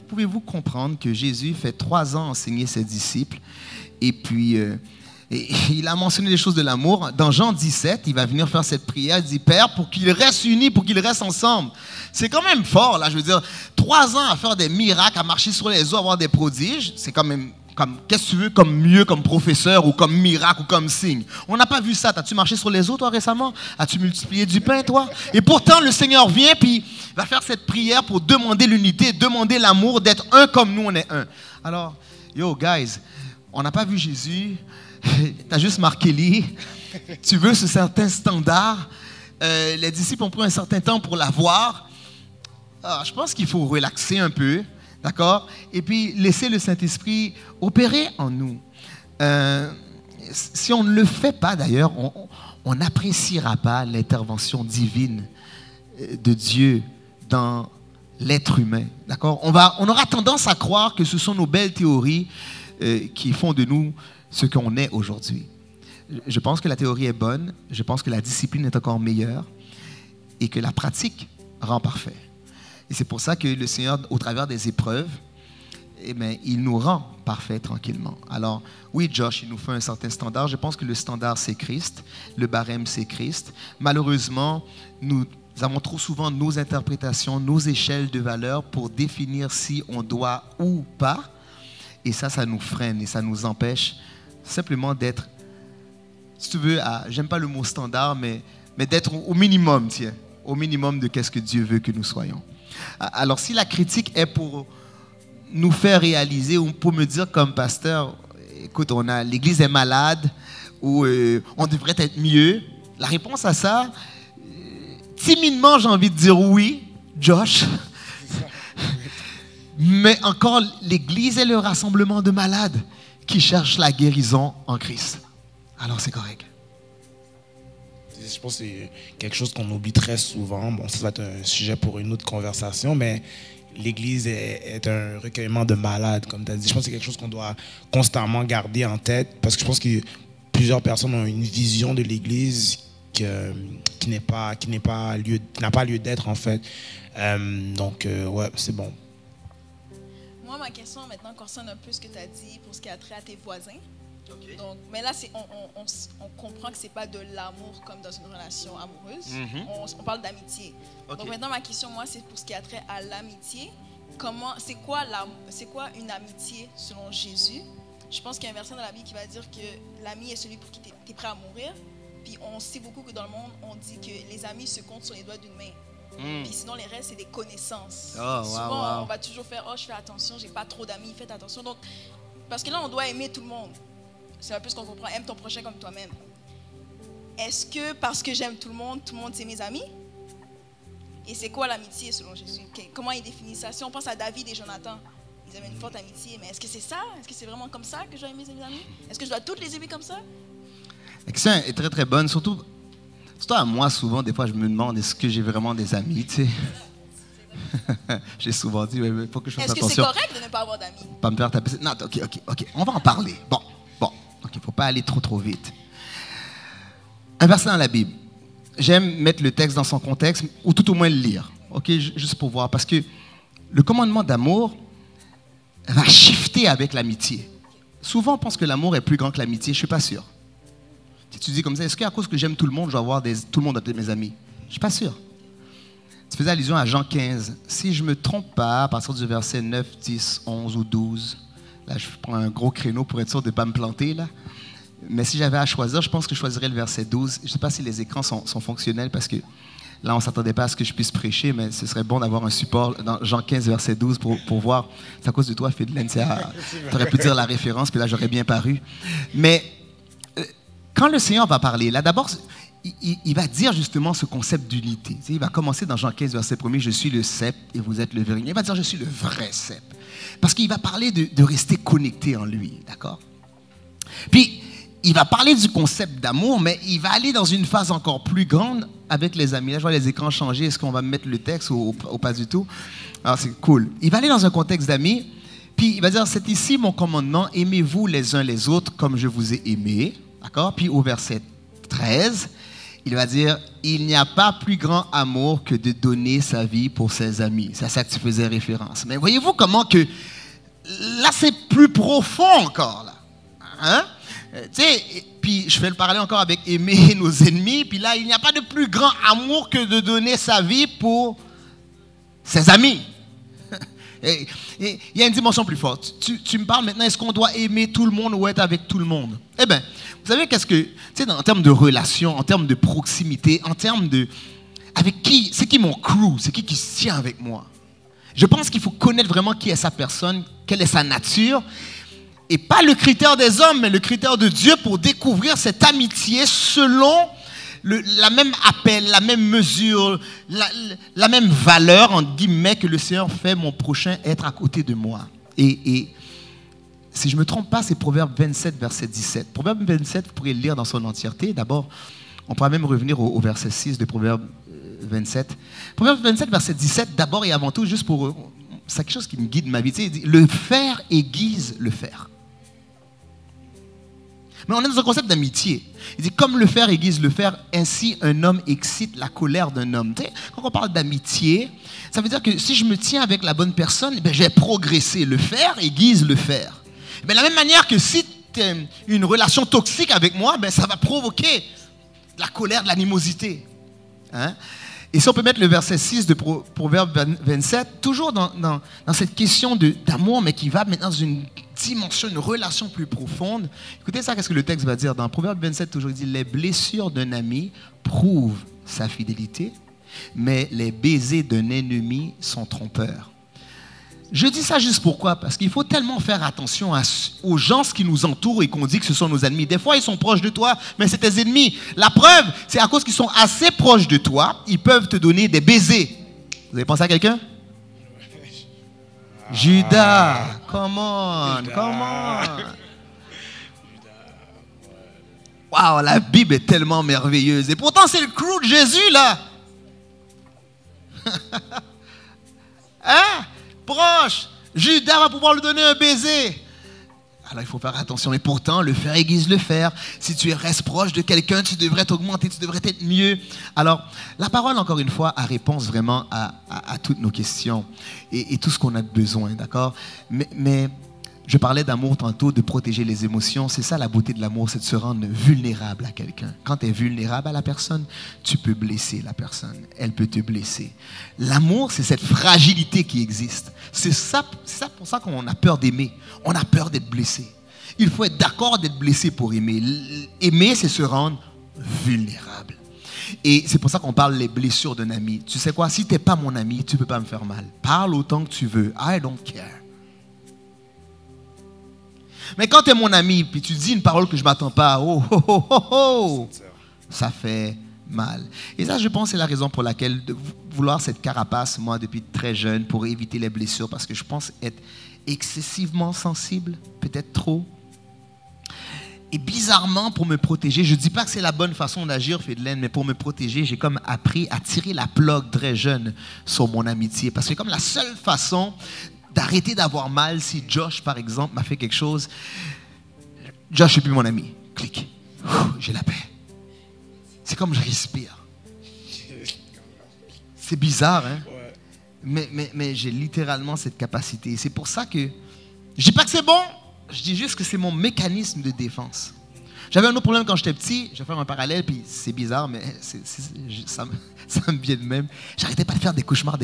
pouvez-vous comprendre que Jésus fait 3 ans enseigner ses disciples et puis il a mentionné les choses de l'amour. Dans Jean 17, il va venir faire cette prière. Il dit, Père, pour qu'ils restent unis, pour qu'ils restent ensemble. C'est quand même fort, là. Je veux dire, 3 ans à faire des miracles, à marcher sur les eaux, à avoir des prodiges, c'est quand même... Qu'est-ce que tu veux comme mieux, comme professeur, ou comme miracle, ou comme signe? On n'a pas vu ça. As-tu marché sur les eaux, toi, récemment? As-tu multiplié du pain, toi? Et pourtant, le Seigneur vient, puis va faire cette prière pour demander l'unité, demander l'amour, d'être un comme nous, on est un. Alors, yo, guys, on n'a pas vu Jésus. Tu as juste marqué lui. Tu veux ce certain standard. Les disciples ont pris un certain temps pour l'avoir. Je pense qu'il faut relaxer un peu. D'accord? Et puis, laisser le Saint-Esprit opérer en nous. Si on ne le fait pas, d'ailleurs, on n'appréciera pas l'intervention divine de Dieu dans l'être humain. D'accord? On aura tendance à croire que ce sont nos belles théories qui font de nous ce qu'on est aujourd'hui. Je pense que la théorie est bonne. Je pense que la discipline est encore meilleure et que la pratique rend parfait. Et c'est pour ça que le Seigneur, au travers des épreuves, eh bien, il nous rend parfaits tranquillement. Alors, oui, Josh, il nous fait un certain standard. Je pense que le standard, c'est Christ. Le barème, c'est Christ. Malheureusement, nous avons trop souvent nos interprétations, nos échelles de valeur pour définir si on doit ou pas. Et ça nous freine et ça nous empêche simplement d'être, si tu veux, j'aime pas le mot standard, mais d'être au minimum, tiens, au minimum de qu'est-ce que Dieu veut que nous soyons. Alors, si la critique est pour nous faire réaliser ou pour me dire comme pasteur, écoute, l'Église est malade ou on devrait être mieux, la réponse à ça, timidement, j'ai envie de dire oui, Josh. Mais encore, l'Église est le rassemblement de malades qui cherchent la guérison en Christ. Alors, c'est correct. Je pense que c'est quelque chose qu'on oublie très souvent. Bon, ça va être un sujet pour une autre conversation, mais l'Église est un recueillement de malades, comme tu as dit. Je pense que c'est quelque chose qu'on doit constamment garder en tête, parce que je pense que plusieurs personnes ont une vision de l'Église qui n'a pas lieu d'être, en fait. Donc, ouais, c'est bon. Moi, ma question maintenant concerne un peu ce que tu as dit pour ce qui a trait à tes voisins. Okay. Donc, mais là, on comprend que ce n'est pas de l'amour comme dans une relation amoureuse. Mm-hmm. On parle d'amitié. Okay. Donc maintenant, ma question, moi, c'est pour ce qui a trait à l'amitié. C'est quoi une amitié selon Jésus? Je pense qu'il y a un verset dans la Bible qui va dire que l'ami est celui pour qui tu es prêt à mourir. Puis on sait beaucoup que dans le monde, on dit que les amis se comptent sur les doigts d'une main. Puis sinon, les restes, c'est des connaissances. Souvent, on va toujours faire « Oh, je fais attention, j'ai pas trop d'amis, faites attention. » Donc, parce que là, on doit aimer tout le monde. C'est un peu ce qu'on comprend. Aime ton prochain comme toi-même. Est-ce que parce que j'aime tout le monde, c'est mes amis? Et c'est quoi l'amitié selon Jésus? Comment il définit ça? Si on pense à David et Jonathan, ils avaient une forte amitié. Mais est-ce que c'est ça? Est-ce que c'est vraiment comme ça que je dois aimer mes amis? Est-ce que je dois toutes les aimer comme ça? La question est très, très bonne. Surtout Surtout à moi, souvent, des fois, je me demande, est-ce que j'ai vraiment des amis, tu sais? J'ai souvent dit, il faut que je fasse attention. Est-ce que c'est correct de ne pas avoir d'amis? Pas me faire taper. Non, ok. On va en parler. Bon. Ok, il ne faut pas aller trop vite. Un verset dans la Bible. J'aime mettre le texte dans son contexte, ou tout au moins le lire. Ok, juste pour voir. Parce que le commandement d'amour va shifter avec l'amitié. Souvent, on pense que l'amour est plus grand que l'amitié. Je ne suis pas sûr. Si tu dis comme ça, est-ce qu'à cause que j'aime tout le monde, je vais avoir tout le monde être mes amis? Je ne suis pas sûr. Tu faisais allusion à Jean 15. Si je ne me trompe pas, à partir du verset 9, 10, 11 ou 12, là, je prends un gros créneau pour être sûr de ne pas me planter, là. Mais si j'avais à choisir, je pense que je choisirais le verset 12. Je ne sais pas si les écrans sont fonctionnels parce que là, on ne s'attendait pas à ce que je puisse prêcher, mais ce serait bon d'avoir un support dans Jean 15, verset 12 pour voir. C'est à cause de toi, Fidelaine. Tu aurais pu dire la référence, puis là, j'aurais bien paru. Mais quand le Seigneur va parler, là, d'abord, il va dire justement ce concept d'unité. Il va commencer dans Jean 15, verset 1er, « Je suis le cep et vous êtes le verrier ». Il va dire « Je suis le vrai cep ». Parce qu'il va parler de rester connecté en lui, d'accord? Puis, il va parler du concept d'amour, mais il va aller dans une phase encore plus grande avec les amis. Là, je vois les écrans changer. Est-ce qu'on va mettre le texte ou pas du tout? Alors, c'est cool. Il va aller dans un contexte d'amis, puis il va dire « C'est ici mon commandement, aimez-vous les uns les autres comme je vous ai aimés ». D'accord? Puis au verset 13, il va dire « Il n'y a pas plus grand amour que de donner sa vie pour ses amis ». C'est à ça que tu faisais référence. Mais voyez-vous comment que là, c'est plus profond encore. Là. Hein? Tu sais, puis je fais le parallèle encore avec aimer nos ennemis. Puis là, il n'y a pas de plus grand amour que de donner sa vie pour ses amis. Et il y a une dimension plus forte. Tu me parles maintenant, est-ce qu'on doit aimer tout le monde ou être avec tout le monde? Eh bien, vous savez qu'est-ce que, tu sais, en termes de relation, en termes de proximité, en termes de, avec qui, c'est qui mon crew, c'est qui se tient avec moi? Je pense qu'il faut connaître vraiment qui est sa personne, quelle est sa nature, et pas le critère des hommes, mais le critère de Dieu pour découvrir cette amitié selon la même appel, la même mesure, la même valeur, entre guillemets, que le Seigneur fait mon prochain être à côté de moi. Et si je ne me trompe pas, c'est Proverbe 27, verset 17. Proverbe 27, vous pourrez le lire dans son entièreté. D'abord, on pourra même revenir au verset 6 de Proverbe 27. Proverbe 27, verset 17, d'abord et avant tout, juste pour... C'est quelque chose qui me guide ma vie. Tu sais, il dit, le faire aiguise le faire. Mais on est dans un concept d'amitié. Il dit, comme le fer aiguise le fer, ainsi un homme excite la colère d'un homme. Tu sais, quand on parle d'amitié, ça veut dire que si je me tiens avec la bonne personne, ben, je vais progresser. Le fer aiguise le fer. Mais de la même manière que si tu as une relation toxique avec moi, ben, ça va provoquer de la colère, de l'animosité. Hein? Et si on peut mettre le verset 6 de Proverbe 27, toujours dans cette question d'amour, mais qui va maintenant dans une dimension, une relation plus profonde. Écoutez ça, qu'est-ce que le texte va dire? Dans Proverbe 27, toujours, il dit « Les blessures d'un ami prouvent sa fidélité, mais les baisers d'un ennemi sont trompeurs. » Je dis ça juste pourquoi? Parce qu'il faut tellement faire attention aux gens qui nous entourent et qu'on dit que ce sont nos ennemis. Des fois, ils sont proches de toi, mais c'est tes ennemis. La preuve, c'est à cause qu'ils sont assez proches de toi, ils peuvent te donner des baisers. Vous avez pensé à quelqu'un? Judas, come on. Waouh, la Bible est tellement merveilleuse. Et pourtant, c'est le crew de Jésus, là. Hein? Proche. Judas va pouvoir lui donner un baiser. Alors, il faut faire attention. Et pourtant, le fer aiguise le fer. Si tu restes proche de quelqu'un, tu devrais t'augmenter, tu devrais être mieux. Alors, la parole, encore une fois, a réponse vraiment à toutes nos questions et tout ce qu'on a besoin, d'accord? Mais je parlais d'amour tantôt, de protéger les émotions. C'est ça la beauté de l'amour, c'est de se rendre vulnérable à quelqu'un. Quand tu es vulnérable à la personne, tu peux blesser la personne. Elle peut te blesser. L'amour, c'est cette fragilité qui existe. C'est ça pour ça qu'on a peur d'aimer. On a peur d'être blessé. Il faut être d'accord d'être blessé pour aimer. Aimer, c'est se rendre vulnérable. Et c'est pour ça qu'on parle des blessures d'un ami. Tu sais quoi? Si tu n'es pas mon ami, tu ne peux pas me faire mal. Parle autant que tu veux. I don't care. Mais quand tu es mon ami, puis tu dis une parole que je ne m'attends pas, ça fait mal. Et ça, je pense, c'est la raison pour laquelle de vouloir cette carapace, moi, depuis très jeune, pour éviter les blessures, parce que je pense être excessivement sensible, peut-être trop. Et bizarrement, pour me protéger, je ne dis pas que c'est la bonne façon d'agir, Fidelaine, mais pour me protéger, j'ai comme appris à tirer la plug très jeune sur mon amitié. Parce que comme la seule façon d'arrêter d'avoir mal, si Josh, par exemple, m'a fait quelque chose, Josh n'est plus mon ami. Clic. J'ai la paix. C'est comme je respire. C'est bizarre, hein? Mais j'ai littéralement cette capacité. C'est pour ça que je ne dis pas que c'est bon. Je dis juste que c'est mon mécanisme de défense. J'avais un autre problème quand j'étais petit. Je vais faire un parallèle, puis c'est bizarre, mais ça me vient de même. J'arrêtais pas de faire des cauchemars.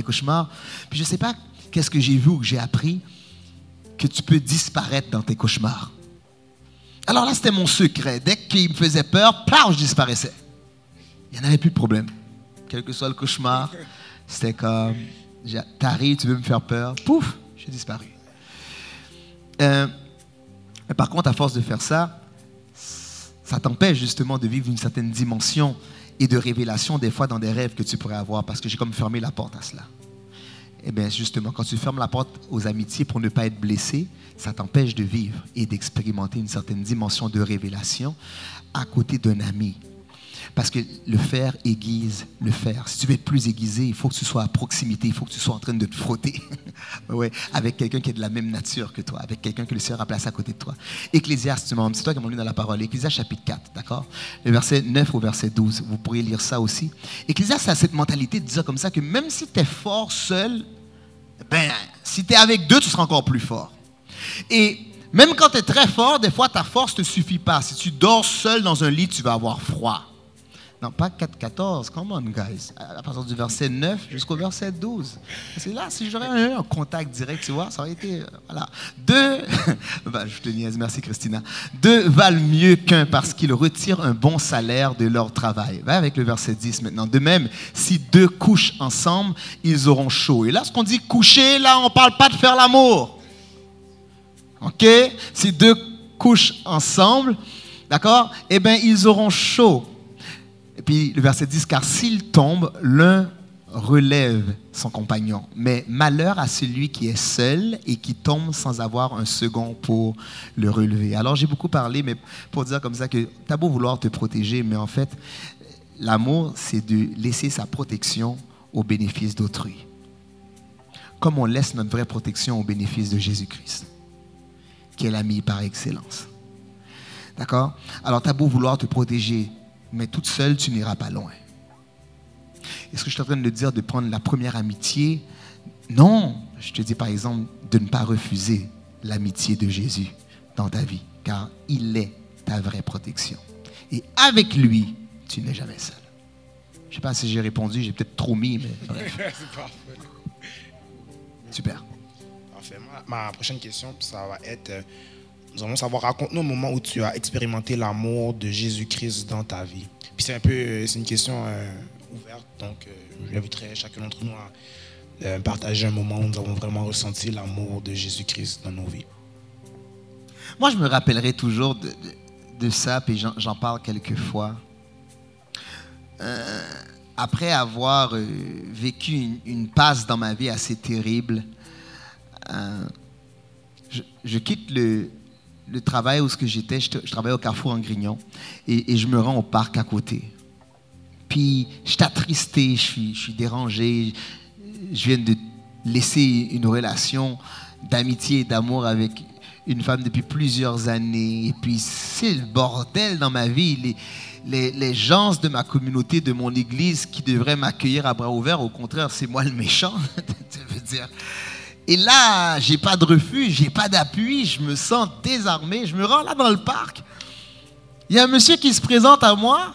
Puis je ne sais pas qu'est-ce que j'ai vu ou que j'ai appris, que tu peux disparaître dans tes cauchemars. Alors là, c'était mon secret. Dès qu'il me faisait peur, je disparaissais. Il n'y en avait plus de problème. Quel que soit le cauchemar, c'était comme, t'arrives, tu veux me faire peur, pouf, j'ai disparu. Mais par contre, à force de faire ça, ça t'empêche justement de vivre une certaine dimension et de révélation des fois dans des rêves que tu pourrais avoir, parce que j'ai comme fermé la porte à cela. Eh bien, justement, quand tu fermes la porte aux amitiés pour ne pas être blessé, ça t'empêche de vivre et d'expérimenter une certaine dimension de révélation à côté d'un ami. Parce que le faire aiguise le faire. Si tu veux être plus aiguisé, il faut que tu sois à proximité, il faut que tu sois en train de te frotter ouais, avec quelqu'un qui est de la même nature que toi, avec quelqu'un que le Seigneur a placé à côté de toi. Ecclésiaste, c'est toi qui m'as lu dans la parole. Ecclésiaste chapitre 4, d'accord? Le verset 9 au verset 12, vous pourriez lire ça aussi. Ecclésiaste a cette mentalité de dire comme ça que même si tu es fort seul, ben, si tu es avec deux, tu seras encore plus fort. Et même quand tu es très fort, des fois ta force ne te suffit pas. Si tu dors seul dans un lit, tu vas avoir froid. Non, pas 4-14, come on, guys. À partir du verset 9 jusqu'au verset 12. C'est là, si j'aurais eu un contact direct, tu vois, ça aurait été... voilà. Deux... ben, je te niaise, merci Christina. Deux valent mieux qu'un parce qu'ils retirent un bon salaire de leur travail. Va avec le verset 10 maintenant. De même, si deux couchent ensemble, ils auront chaud. Et là, ce qu'on dit coucher, là, on ne parle pas de faire l'amour. OK? Si deux couchent ensemble, d'accord? Eh bien, ils auront chaud. Et puis le verset 10, car s'il tombe, l'un relève son compagnon. Mais malheur à celui qui est seul et qui tombe sans avoir un second pour le relever. Alors j'ai beaucoup parlé, mais pour dire comme ça que tu as beau vouloir te protéger, mais en fait, l'amour, c'est de laisser sa protection au bénéfice d'autrui. Comme on laisse notre vraie protection au bénéfice de Jésus-Christ, qui est l'ami par excellence. D'accord? Alors tu as beau vouloir te protéger, mais toute seule, tu n'iras pas loin. Est-ce que je suis en train de te dire de prendre la première amitié? Non. Je te dis par exemple de ne pas refuser l'amitié de Jésus dans ta vie, car il est ta vraie protection. Et avec lui, tu n'es jamais seul. Je ne sais pas si j'ai répondu, j'ai peut-être trop mis, mais bref. C'est parfait. Super. Parfait. Ma prochaine question, ça va être... nous allons savoir, raconte-nous un moment où tu as expérimenté l'amour de Jésus-Christ dans ta vie. Puis c'est une question ouverte, donc j'inviterai chacun d'entre nous à partager un moment où nous avons vraiment ressenti l'amour de Jésus-Christ dans nos vies. Moi, je me rappellerai toujours de ça, puis j'en parle quelques fois. Après avoir vécu une passe dans ma vie assez terrible, je quitte le travail où j'étais, je travaillais au Carrefour en Grignon et je me rends au parc à côté. Puis je suis attristé, je suis dérangé, je viens de laisser une relation d'amitié et d'amour avec une femme depuis plusieurs années. Et puis c'est le bordel dans ma vie. Les gens de ma communauté, de mon église qui devraient m'accueillir à bras ouverts, au contraire, c'est moi le méchant. Ça veut dire... Et là, j'ai pas de refuge, j'ai pas d'appui, je me sens désarmé. Je me rends là dans le parc. Il y a un monsieur qui se présente à moi,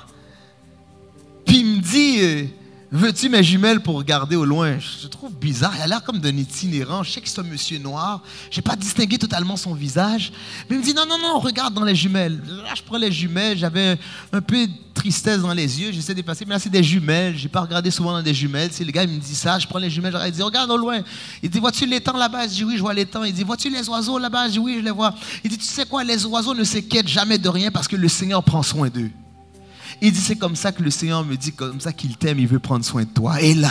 puis il me dit veux-tu mes jumelles pour regarder au loin? Je trouve bizarre, il a l'air comme d'un itinérant. Je sais que c'est un monsieur noir, je n'ai pas distingué totalement son visage. Mais il me dit non, regarde dans les jumelles. Là, je prends les jumelles, j'avais un peu de tristesse dans les yeux, j'essaie de passer, mais là, c'est des jumelles. Je n'ai pas regardé souvent dans des jumelles. Le gars, il me dit ça, je prends les jumelles, il dit regarde au loin. Il dit vois-tu l'étang là-bas? Je dis oui, je vois l'étang. Il dit vois-tu les oiseaux là-bas? Je dis oui, je les vois. Il dit tu sais quoi, les oiseaux ne s'inquiètent jamais de rien parce que le Seigneur prend soin d'eux. Il dit c'est comme ça que le Seigneur me dit, comme ça qu'il t'aime, il veut prendre soin de toi. Et là,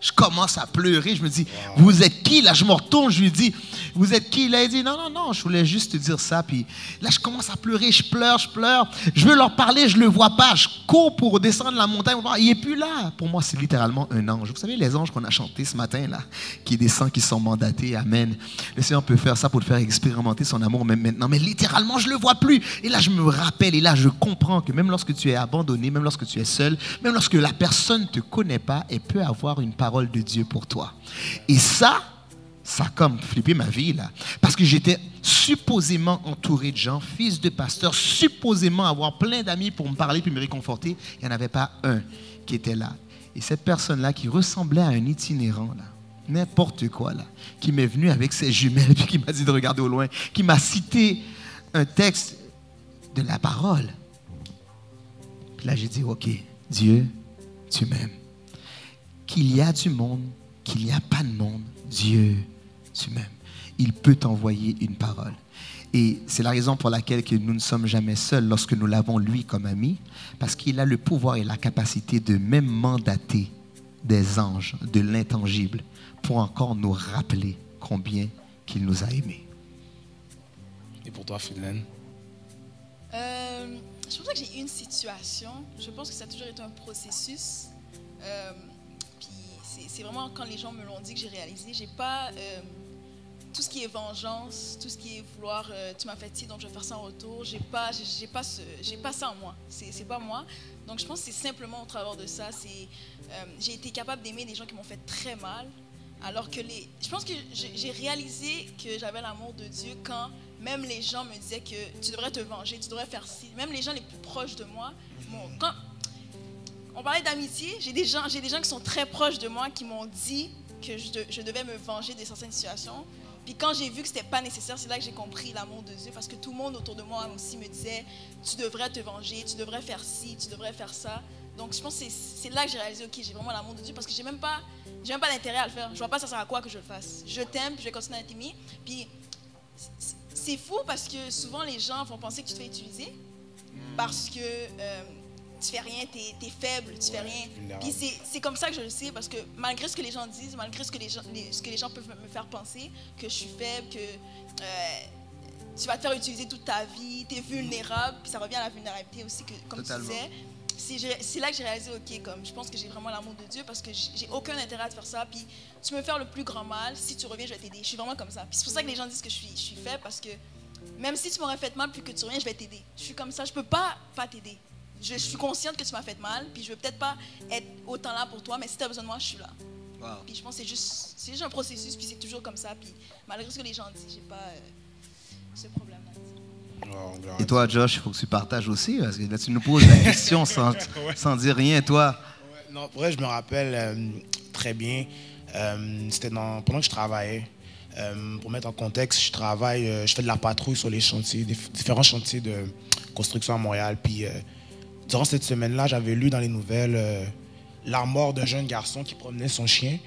Je commence à pleurer. Je me dis, vous êtes qui? Là, je me retourne. Je lui dis, vous êtes qui? Là, il dit, non, je voulais juste te dire ça. Puis là, je commence à pleurer. Je pleure. Je veux leur parler, je ne le vois pas. Je cours pour descendre la montagne. Il n'est plus là. Pour moi, c'est littéralement un ange. Vous savez, les anges qu'on a chantés ce matin, là, qui descendent, qui sont mandatés. Amen. Le Seigneur peut faire ça pour te faire expérimenter son amour même maintenant. Mais littéralement, je ne le vois plus. Et là, je me rappelle. Et là, je comprends que même lorsque tu es abandonné, même lorsque tu es seul, même lorsque la personne ne te connaît pas, elle peut avoir une parole de Dieu pour toi. Et ça a comme flippé ma vie, là. Parce que j'étais supposément entouré de gens, fils de pasteur, supposément avoir plein d'amis pour me parler puis me réconforter. Il n'y en avait pas un qui était là. Et cette personne-là qui ressemblait à un itinérant, là, n'importe quoi, là, qui m'est venu avec ses jumelles puis qui m'a dit de regarder au loin, qui m'a cité un texte de la parole. Puis là, j'ai dit, OK, Dieu, tu m'aimes. Qu'il y a du monde, qu'il n'y a pas de monde, Dieu, tu m'aimes. Il peut t'envoyer une parole. Et c'est la raison pour laquelle que nous ne sommes jamais seuls lorsque nous l'avons lui comme ami, parce qu'il a le pouvoir et la capacité de même mandater des anges de l'intangible pour encore nous rappeler combien qu'il nous a aimés. Et pour toi, Philène? Je pense que j'ai eu une situation. Je pense que ça a toujours été un processus. C'est vraiment quand les gens me l'ont dit que j'ai réalisé. J'ai pas tout ce qui est vengeance, tout ce qui est vouloir, tu m'as fait ci, donc je vais faire ça en retour. J'ai pas ça en moi. C'est pas moi. Donc je pense que c'est simplement au travers de ça. J'ai été capable d'aimer des gens qui m'ont fait très mal. Alors que je pense que j'ai réalisé que j'avais l'amour de Dieu quand même les gens me disaient que tu devrais te venger, tu devrais faire ci. Même les gens les plus proches de moi, quand on parlait d'amitié, j'ai des gens qui sont très proches de moi qui m'ont dit que je devais me venger de certaines situations. Puis quand j'ai vu que ce n'était pas nécessaire, c'est là que j'ai compris l'amour de Dieu. Parce que tout le monde autour de moi aussi me disait, tu devrais te venger, tu devrais faire ci, tu devrais faire ça. Donc je pense que c'est là que j'ai réalisé, ok, j'ai vraiment l'amour de Dieu parce que j'ai même pas d'intérêt à le faire. Je vois pas ça sert à quoi que je le fasse. Je t'aime, puis je vais continuer à t'aimer. Puis c'est fou parce que souvent les gens vont penser que tu te fais utiliser parce que tu fais rien, t'es faible, tu fais rien. Puis c'est comme ça que je le sais parce que malgré ce que les gens disent, malgré ce que les gens peuvent me faire penser, que je suis faible, que tu vas te faire utiliser toute ta vie, tu es vulnérable, puis ça revient à la vulnérabilité aussi, comme tu disais. C'est là que j'ai réalisé, ok, comme je pense que j'ai vraiment l'amour de Dieu parce que j'ai aucun intérêt à te faire ça. Puis tu me faire le plus grand mal, si tu reviens, je vais t'aider. Je suis vraiment comme ça. Puis c'est pour ça que les gens disent que je suis faible parce que même si tu m'aurais fait mal puis que tu reviens, je vais t'aider. Je suis comme ça, je peux pas t'aider. Je suis consciente que tu m'as fait mal, puis je veux peut-être pas être autant là pour toi, mais si tu as besoin de moi, je suis là. Wow. Puis je pense que c'est juste un processus, puis c'est toujours comme ça. Puis malgré ce que les gens disent, j'ai pas ce problème-là. Et toi, Josh, il faut que tu partages aussi, parce que là, tu nous poses la question sans dire rien, toi. Ouais, non, pour vrai, je me rappelle très bien. C'était pendant que je travaillais. Pour mettre en contexte, je fais de la patrouille sur les chantiers, différents chantiers de construction à Montréal. Puis durant cette semaine-là, j'avais lu dans les nouvelles la mort d'un jeune garçon qui promenait son chien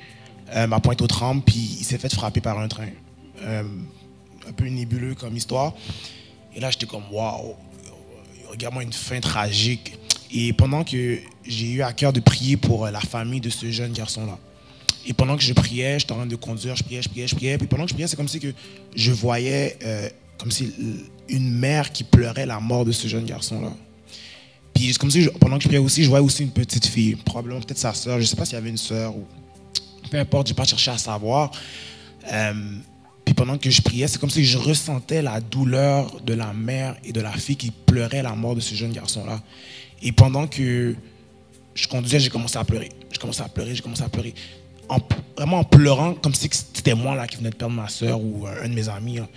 à Pointe-aux-Trembles, puis il s'est fait frapper par un train. Un peu nébuleux comme histoire. Et là, j'étais comme, waouh, regarde-moi une fin tragique. Et pendant que j'ai eu à cœur de prier pour la famille de ce jeune garçon-là, et pendant que je priais, j'étais en train de conduire, je priais. Puis pendant que je priais, c'est comme si que je voyais comme si une mère qui pleurait la mort de ce jeune garçon-là. Puis c'est comme si, pendant que je priais aussi, je voyais aussi une petite fille, probablement peut-être sa sœur, je ne sais pas s'il y avait une sœur ou peu importe, je n'ai pas cherché à savoir. Puis pendant que je priais, c'est comme si je ressentais la douleur de la mère et de la fille qui pleuraient la mort de ce jeune garçon-là. Et pendant que je conduisais, j'ai commencé à pleurer. Vraiment en pleurant, comme si c'était moi là, qui venais de perdre ma soeur ou un de mes amis. Là.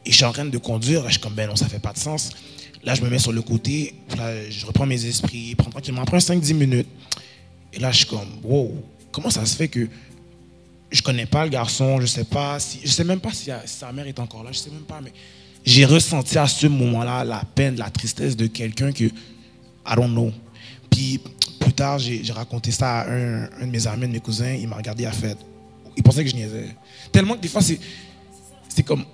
Et je suis en train de conduire, là, je suis comme, ben non, ça fait pas de sens. Là, je me mets sur le côté, là, je reprends mes esprits, prends tranquillement, après 5-10 minutes. Et là, je suis comme, wow, comment ça se fait que je connais pas le garçon, je sais même pas si sa mère est encore là, je sais même pas, mais j'ai ressenti à ce moment-là la peine, la tristesse de quelqu'un que I don't know. Puis plus tard, j'ai raconté ça à un de mes amis, un de mes cousins, il m'a regardé, il pensait que je niaisais. Tellement que des fois, c'est comme,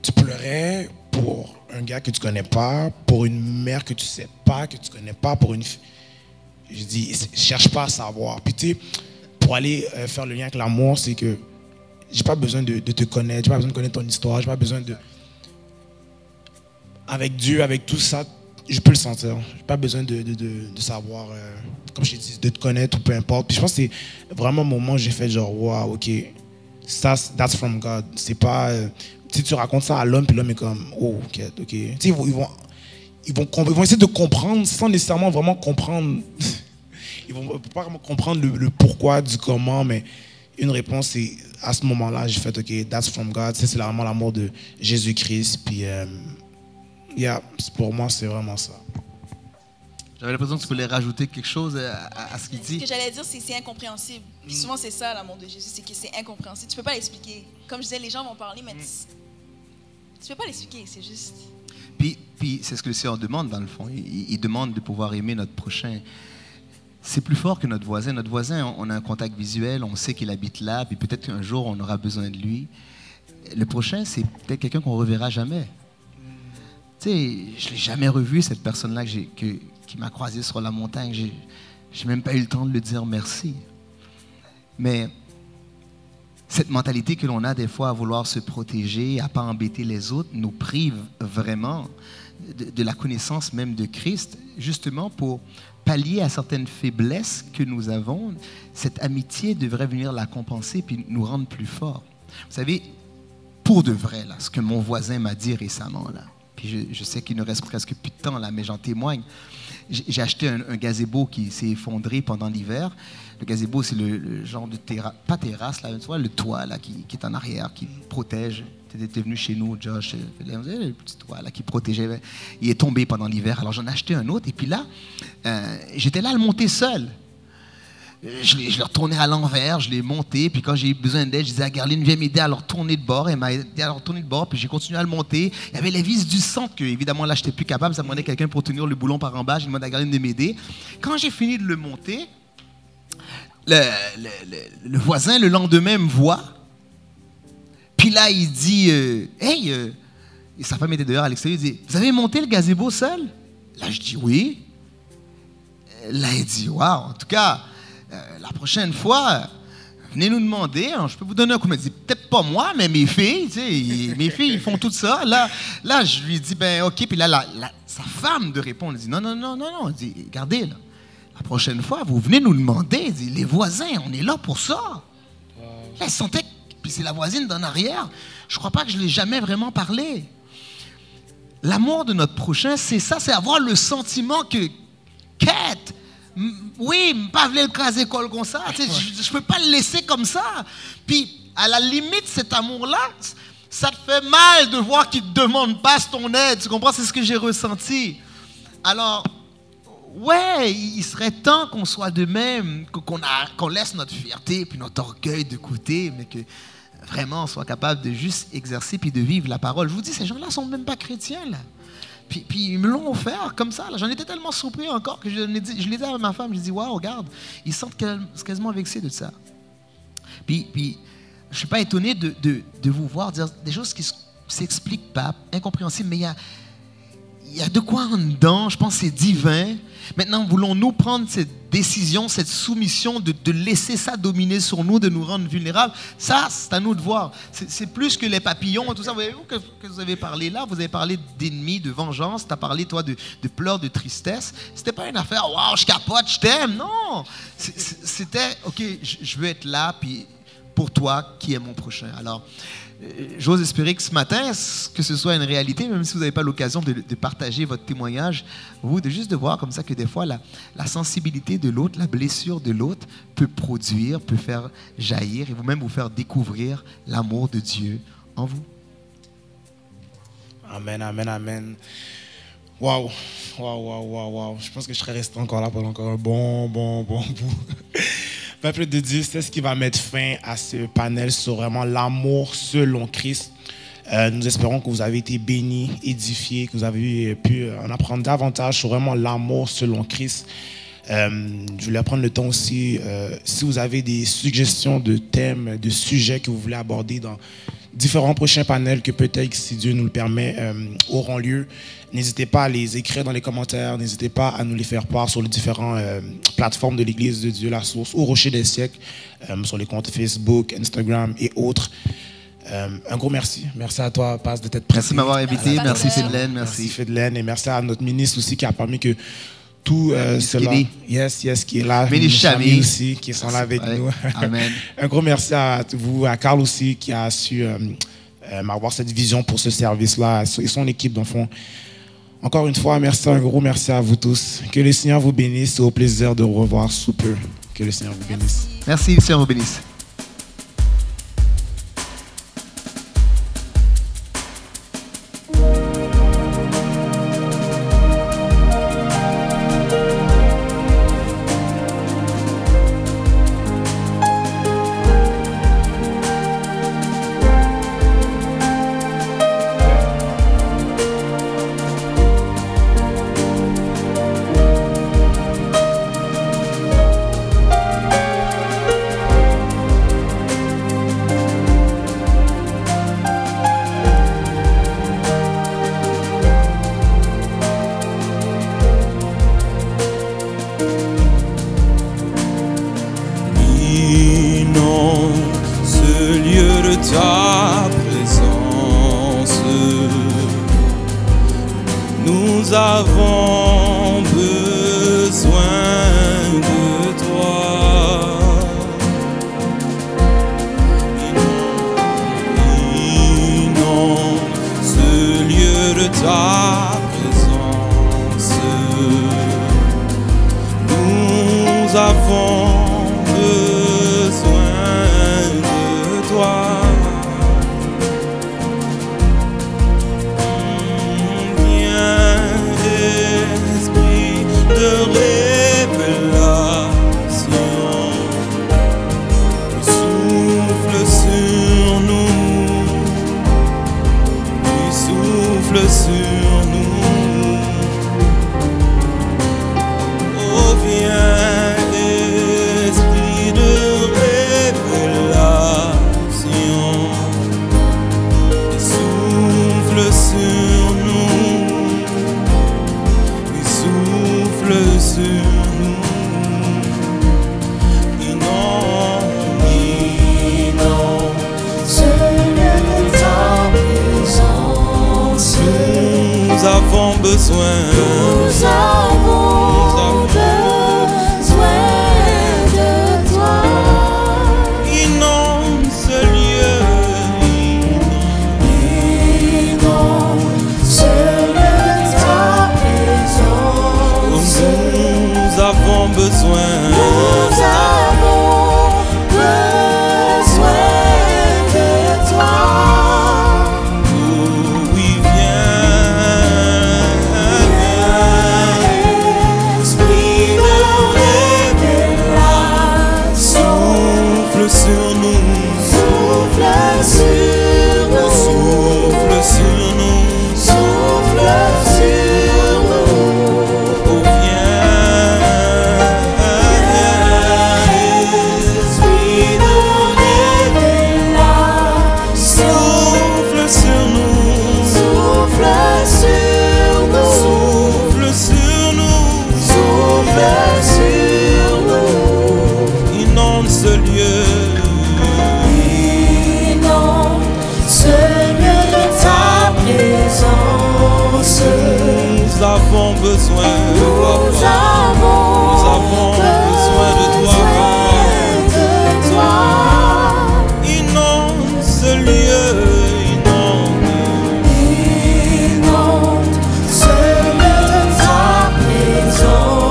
tu pleurais pour un gars que tu connais pas, pour une mère que tu sais pas, que tu connais pas, pour une fille. Je dis, cherche pas à savoir. Puis tu sais, pour aller faire le lien avec l'amour, c'est que j'ai pas besoin de te connaître, j'ai pas besoin de connaître ton histoire, j'ai pas besoin de... Avec Dieu, avec tout ça, je peux le sentir. J'ai pas besoin de savoir, comme je t'ai dit, de te connaître ou peu importe. Puis je pense que c'est vraiment un moment où j'ai fait genre, wow, ok, that's from God. C'est pas... si tu racontes ça à l'homme, puis l'homme est comme, oh, ok. Tu sais, ils vont essayer de comprendre sans nécessairement vraiment comprendre. Ils vont pas vraiment comprendre le pourquoi du comment, mais une réponse, c'est à ce moment-là, j'ai fait, ok, that's from God. Ça, c'est vraiment l'amour de Jésus-Christ. Puis, pour moi, c'est vraiment ça. J'avais l'impression que tu voulais rajouter quelque chose à ce qu'il dit. Ce que j'allais dire, c'est que c'est incompréhensible. Puis souvent, c'est ça l'amour de Jésus, c'est que c'est incompréhensible. Tu peux pas l'expliquer. Comme je disais, les gens vont parler, mais tu peux pas l'expliquer, c'est juste... Puis c'est ce que le Seigneur demande, dans le fond. Il demande de pouvoir aimer notre prochain. C'est plus fort que notre voisin. Notre voisin, on a un contact visuel, on sait qu'il habite là, puis peut-être qu'un jour, on aura besoin de lui. Le prochain, c'est peut-être quelqu'un qu'on ne reverra jamais. Tu sais, je ne l'ai jamais revu, cette personne-là qui m'a croisé sur la montagne. Je n'ai même pas eu le temps de lui dire merci. Mais cette mentalité que l'on a des fois à vouloir se protéger, à ne pas embêter les autres, nous prive vraiment de la connaissance même de Christ, justement pour pallier à certaines faiblesses que nous avons. Cette amitié devrait venir la compenser puis nous rendre plus forts. Vous savez, pour de vrai, là, ce que mon voisin m'a dit récemment, là, puis je sais qu'il ne reste presque plus de temps, là, mais j'en témoigne. J'ai acheté un gazebo qui s'est effondré pendant l'hiver. Le gazebo, c'est le genre de terrasse, pas terrasse, là, tu vois, le toit là, qui est en arrière, qui protège. Tu étais venu chez nous, Josh, le petit toit là, qui protégeait. Il est tombé pendant l'hiver, alors j'en ai acheté un autre. Et puis là, j'étais là à le monter seul. Je l'ai retourné à l'envers, je l'ai monté, puis quand j'ai eu besoin d'aide, je disais à Garline, viens m'aider à le retourner de bord. Elle m'a aidé à le retourner de bord, puis j'ai continué à le monter. Il y avait les vis du centre, que évidemment là, je n'étais plus capable, ça me demandait quelqu'un pour tenir le boulon par en bas. J'ai demandé à Garline de m'aider. Quand j'ai fini de le monter, le voisin, le lendemain, me voit. Puis là, il dit, hey, et sa femme était dehors à l'extérieur, il dit, vous avez monté le gazebo seul? Là, je dis oui. Là, il dit, waouh, en tout cas, la prochaine fois, venez nous demander, hein, je peux vous donner un coup. Il dit, peut-être pas moi, mais mes filles, tu sais, mes filles, ils font tout ça. Là, je lui dis, ben ok. Puis là, sa femme de répondre, elle dit, non. Elle dit, regardez, là, la prochaine fois, vous venez nous demander. Elle dit, les voisins, on est là pour ça. Là, elle sentait, puis c'est la voisine d'en arrière. Je crois pas que je l'ai jamais vraiment parlé. L'amour de notre prochain, c'est ça, c'est avoir le sentiment que, quête, oui, pas voulait le craser école comme ça. Je ne peux pas le laisser comme ça. Puis, à la limite, cet amour-là, ça te fait mal de voir qu'il ne te demande pas ton aide. Tu comprends? C'est ce que j'ai ressenti. Alors, ouais, il serait temps qu'on soit de même, qu'on laisse notre fierté puis notre orgueil de côté, mais que vraiment on soit capable de juste exercer puis de vivre la parole. Je vous dis, ces gens-là ne sont même pas chrétiens, là. Puis ils me l'ont offert comme ça. J'en étais tellement surpris encore que je l'ai dit à ma femme. Je lui ai dit, waouh, regarde, ils sentent quasiment vexés de ça. Puis je ne suis pas étonné de vous voir dire des choses qui ne s'expliquent pas, incompréhensibles, mais il y a de quoi en dedans. Je pense que c'est divin. Maintenant, voulons-nous prendre cette décision, cette soumission de laisser ça dominer sur nous, de nous rendre vulnérables? Ça, c'est à nous de voir. C'est plus que les papillons, tout ça. Vous voyez que vous avez parlé là? Vous avez parlé d'ennemis, de vengeance. Tu as parlé, toi, de pleurs, de tristesse. C'était pas une affaire, waouh, je capote, je t'aime. Non. C'était, OK, je veux être là, puis pour toi, qui est mon prochain. Alors, j'ose espérer que ce matin, que ce soit une réalité, même si vous n'avez pas l'occasion de partager votre témoignage, de juste de voir comme ça que des fois, la sensibilité de l'autre, la blessure de l'autre peut produire, peut faire jaillir et vous-même vous faire découvrir l'amour de Dieu en vous. Amen, amen, amen. Waouh. Je pense que je serais resté encore là pendant encore un bon bout. Peuple de Dieu, c'est ce qui va mettre fin à ce panel sur vraiment l'amour selon Christ. Nous espérons que vous avez été bénis, édifiés, que vous avez pu en apprendre davantage sur vraiment l'amour selon Christ. Je voulais prendre le temps aussi, si vous avez des suggestions de thèmes, de sujets que vous voulez aborder différents prochains panels que peut-être, si Dieu nous le permet, auront lieu. N'hésitez pas à les écrire dans les commentaires, n'hésitez pas à nous les faire part sur les différentes plateformes de l'Église de Dieu la Source ou Rocher des Siècles, sur les comptes Facebook, Instagram et autres. Un gros merci. Merci à toi, Paz, de t'être prêté. Merci de m'avoir invité. Merci Fidelaine. Merci Fidelaine. Et merci à notre ministre aussi qui a permis que tout cela, qui est là, Ministre Chami aussi, qui sont là avec nous. Amen. Un gros merci à vous, à Carl aussi, qui a su avoir cette vision pour ce service-là, et son équipe, dans le fond. Encore une fois, merci, un gros merci à vous tous. Que le Seigneur vous bénisse et au plaisir de vous revoir sous peu. Que le Seigneur vous bénisse. Merci, le Seigneur vous bénisse. ta présence. Nous avons besoin de toi. Inonde ce lieu de ta présence. Nous avons Nous avons besoin de toi. Inonde ce lieu, inonde ce lieu de ta présence. Nous avons besoin. Nous avons besoin de toi. Nous avons besoin de toi. Inonde ce lieu, inonde ce lieu de ta présence.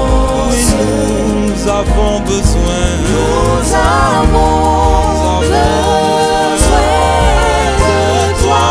Oui, nous avons besoin. Nous avons besoin de toi.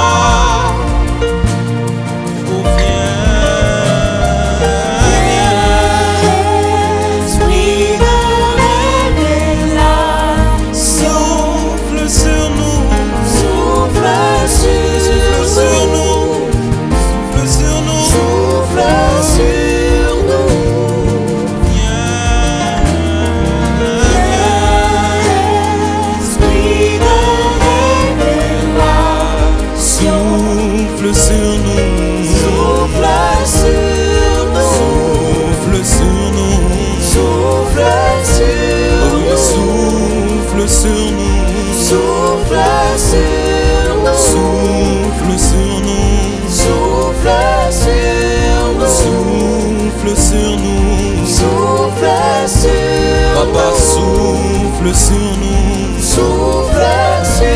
Papa, souffle sur nous. Souffle sur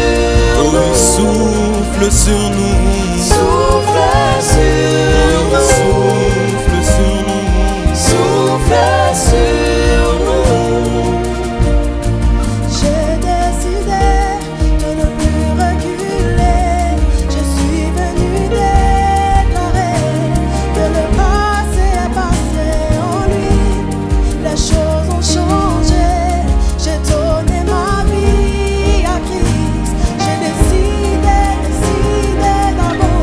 Oh, nous. souffle sur nous. Souffle sur nous. Souffle sur nous. Souffle sur nous. J'ai décidé de ne plus reculer. Je suis venu déclarer que le passé est passé en lui. Les choses ont changé. J'ai donné ma vie à Christ. J'ai décidé d'avancer.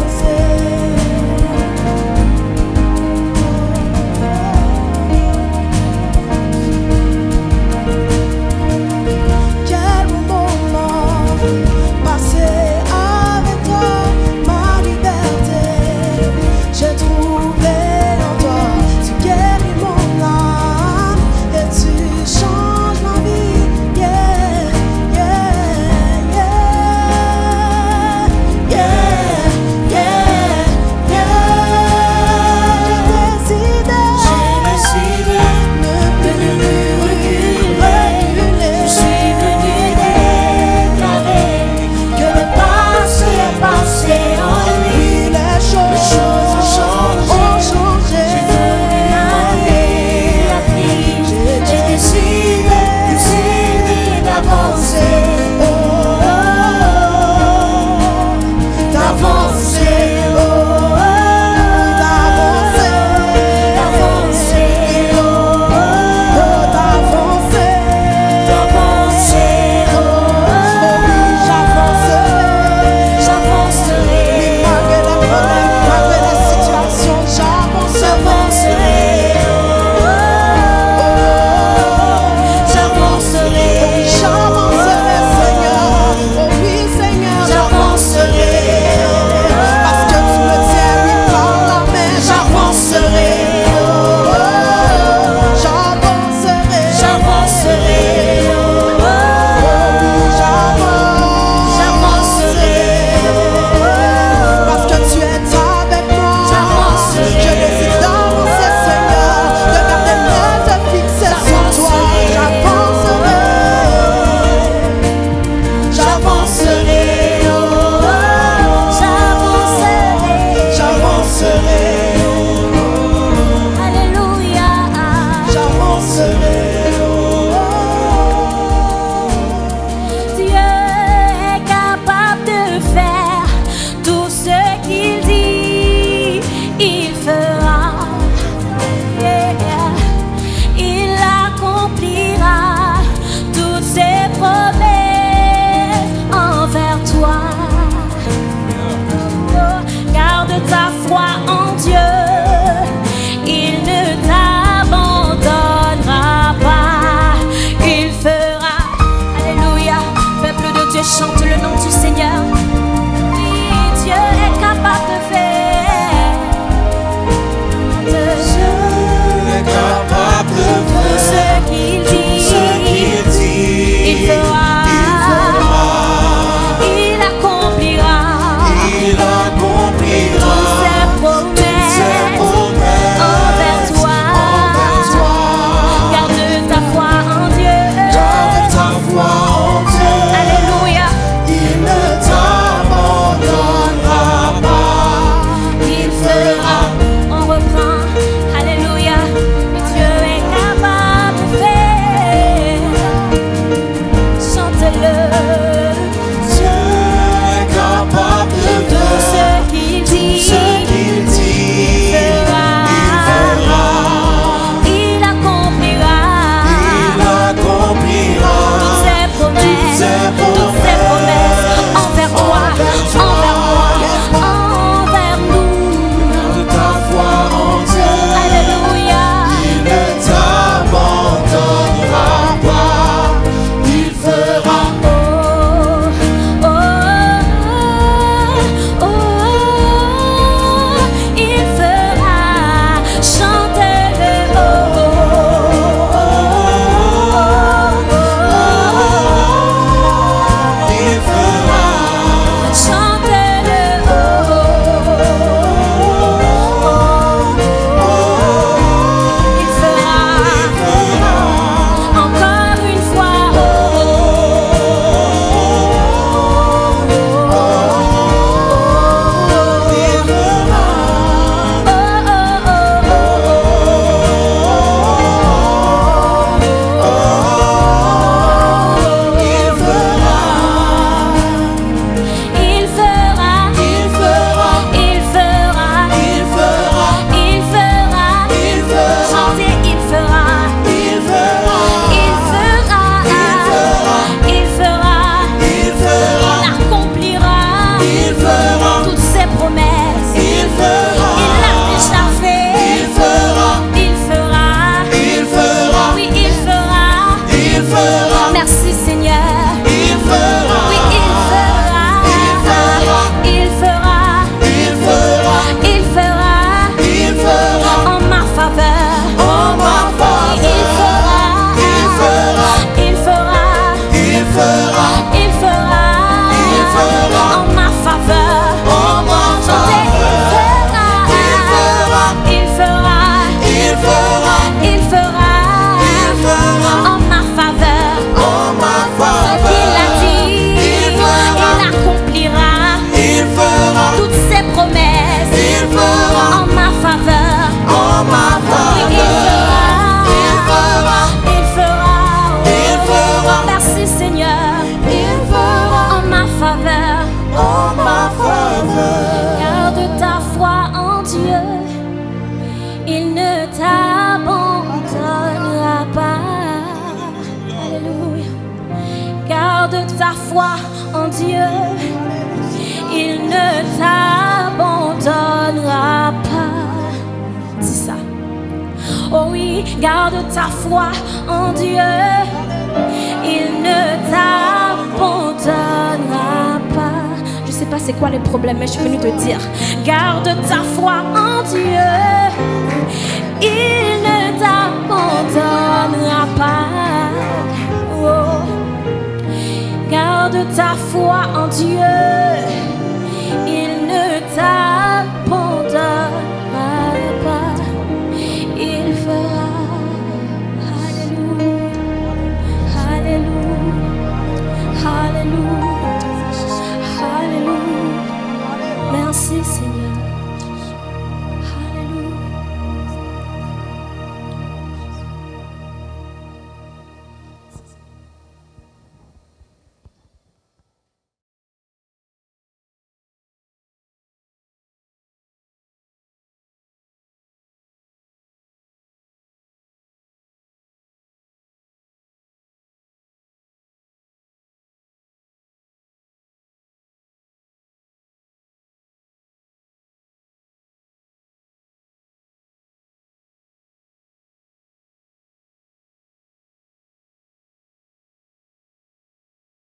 garde ta foi en Dieu. Il ne t'abandonnera pas. Dis ça. Oh oui, garde ta foi en Dieu. Il ne t'abandonnera pas. Je sais pas c'est quoi les problèmes, mais je suis venue te dire. Garde ta foi en Dieu. Il ne t'abandonnera pas. Oh. Garde ta foi en Dieu. Il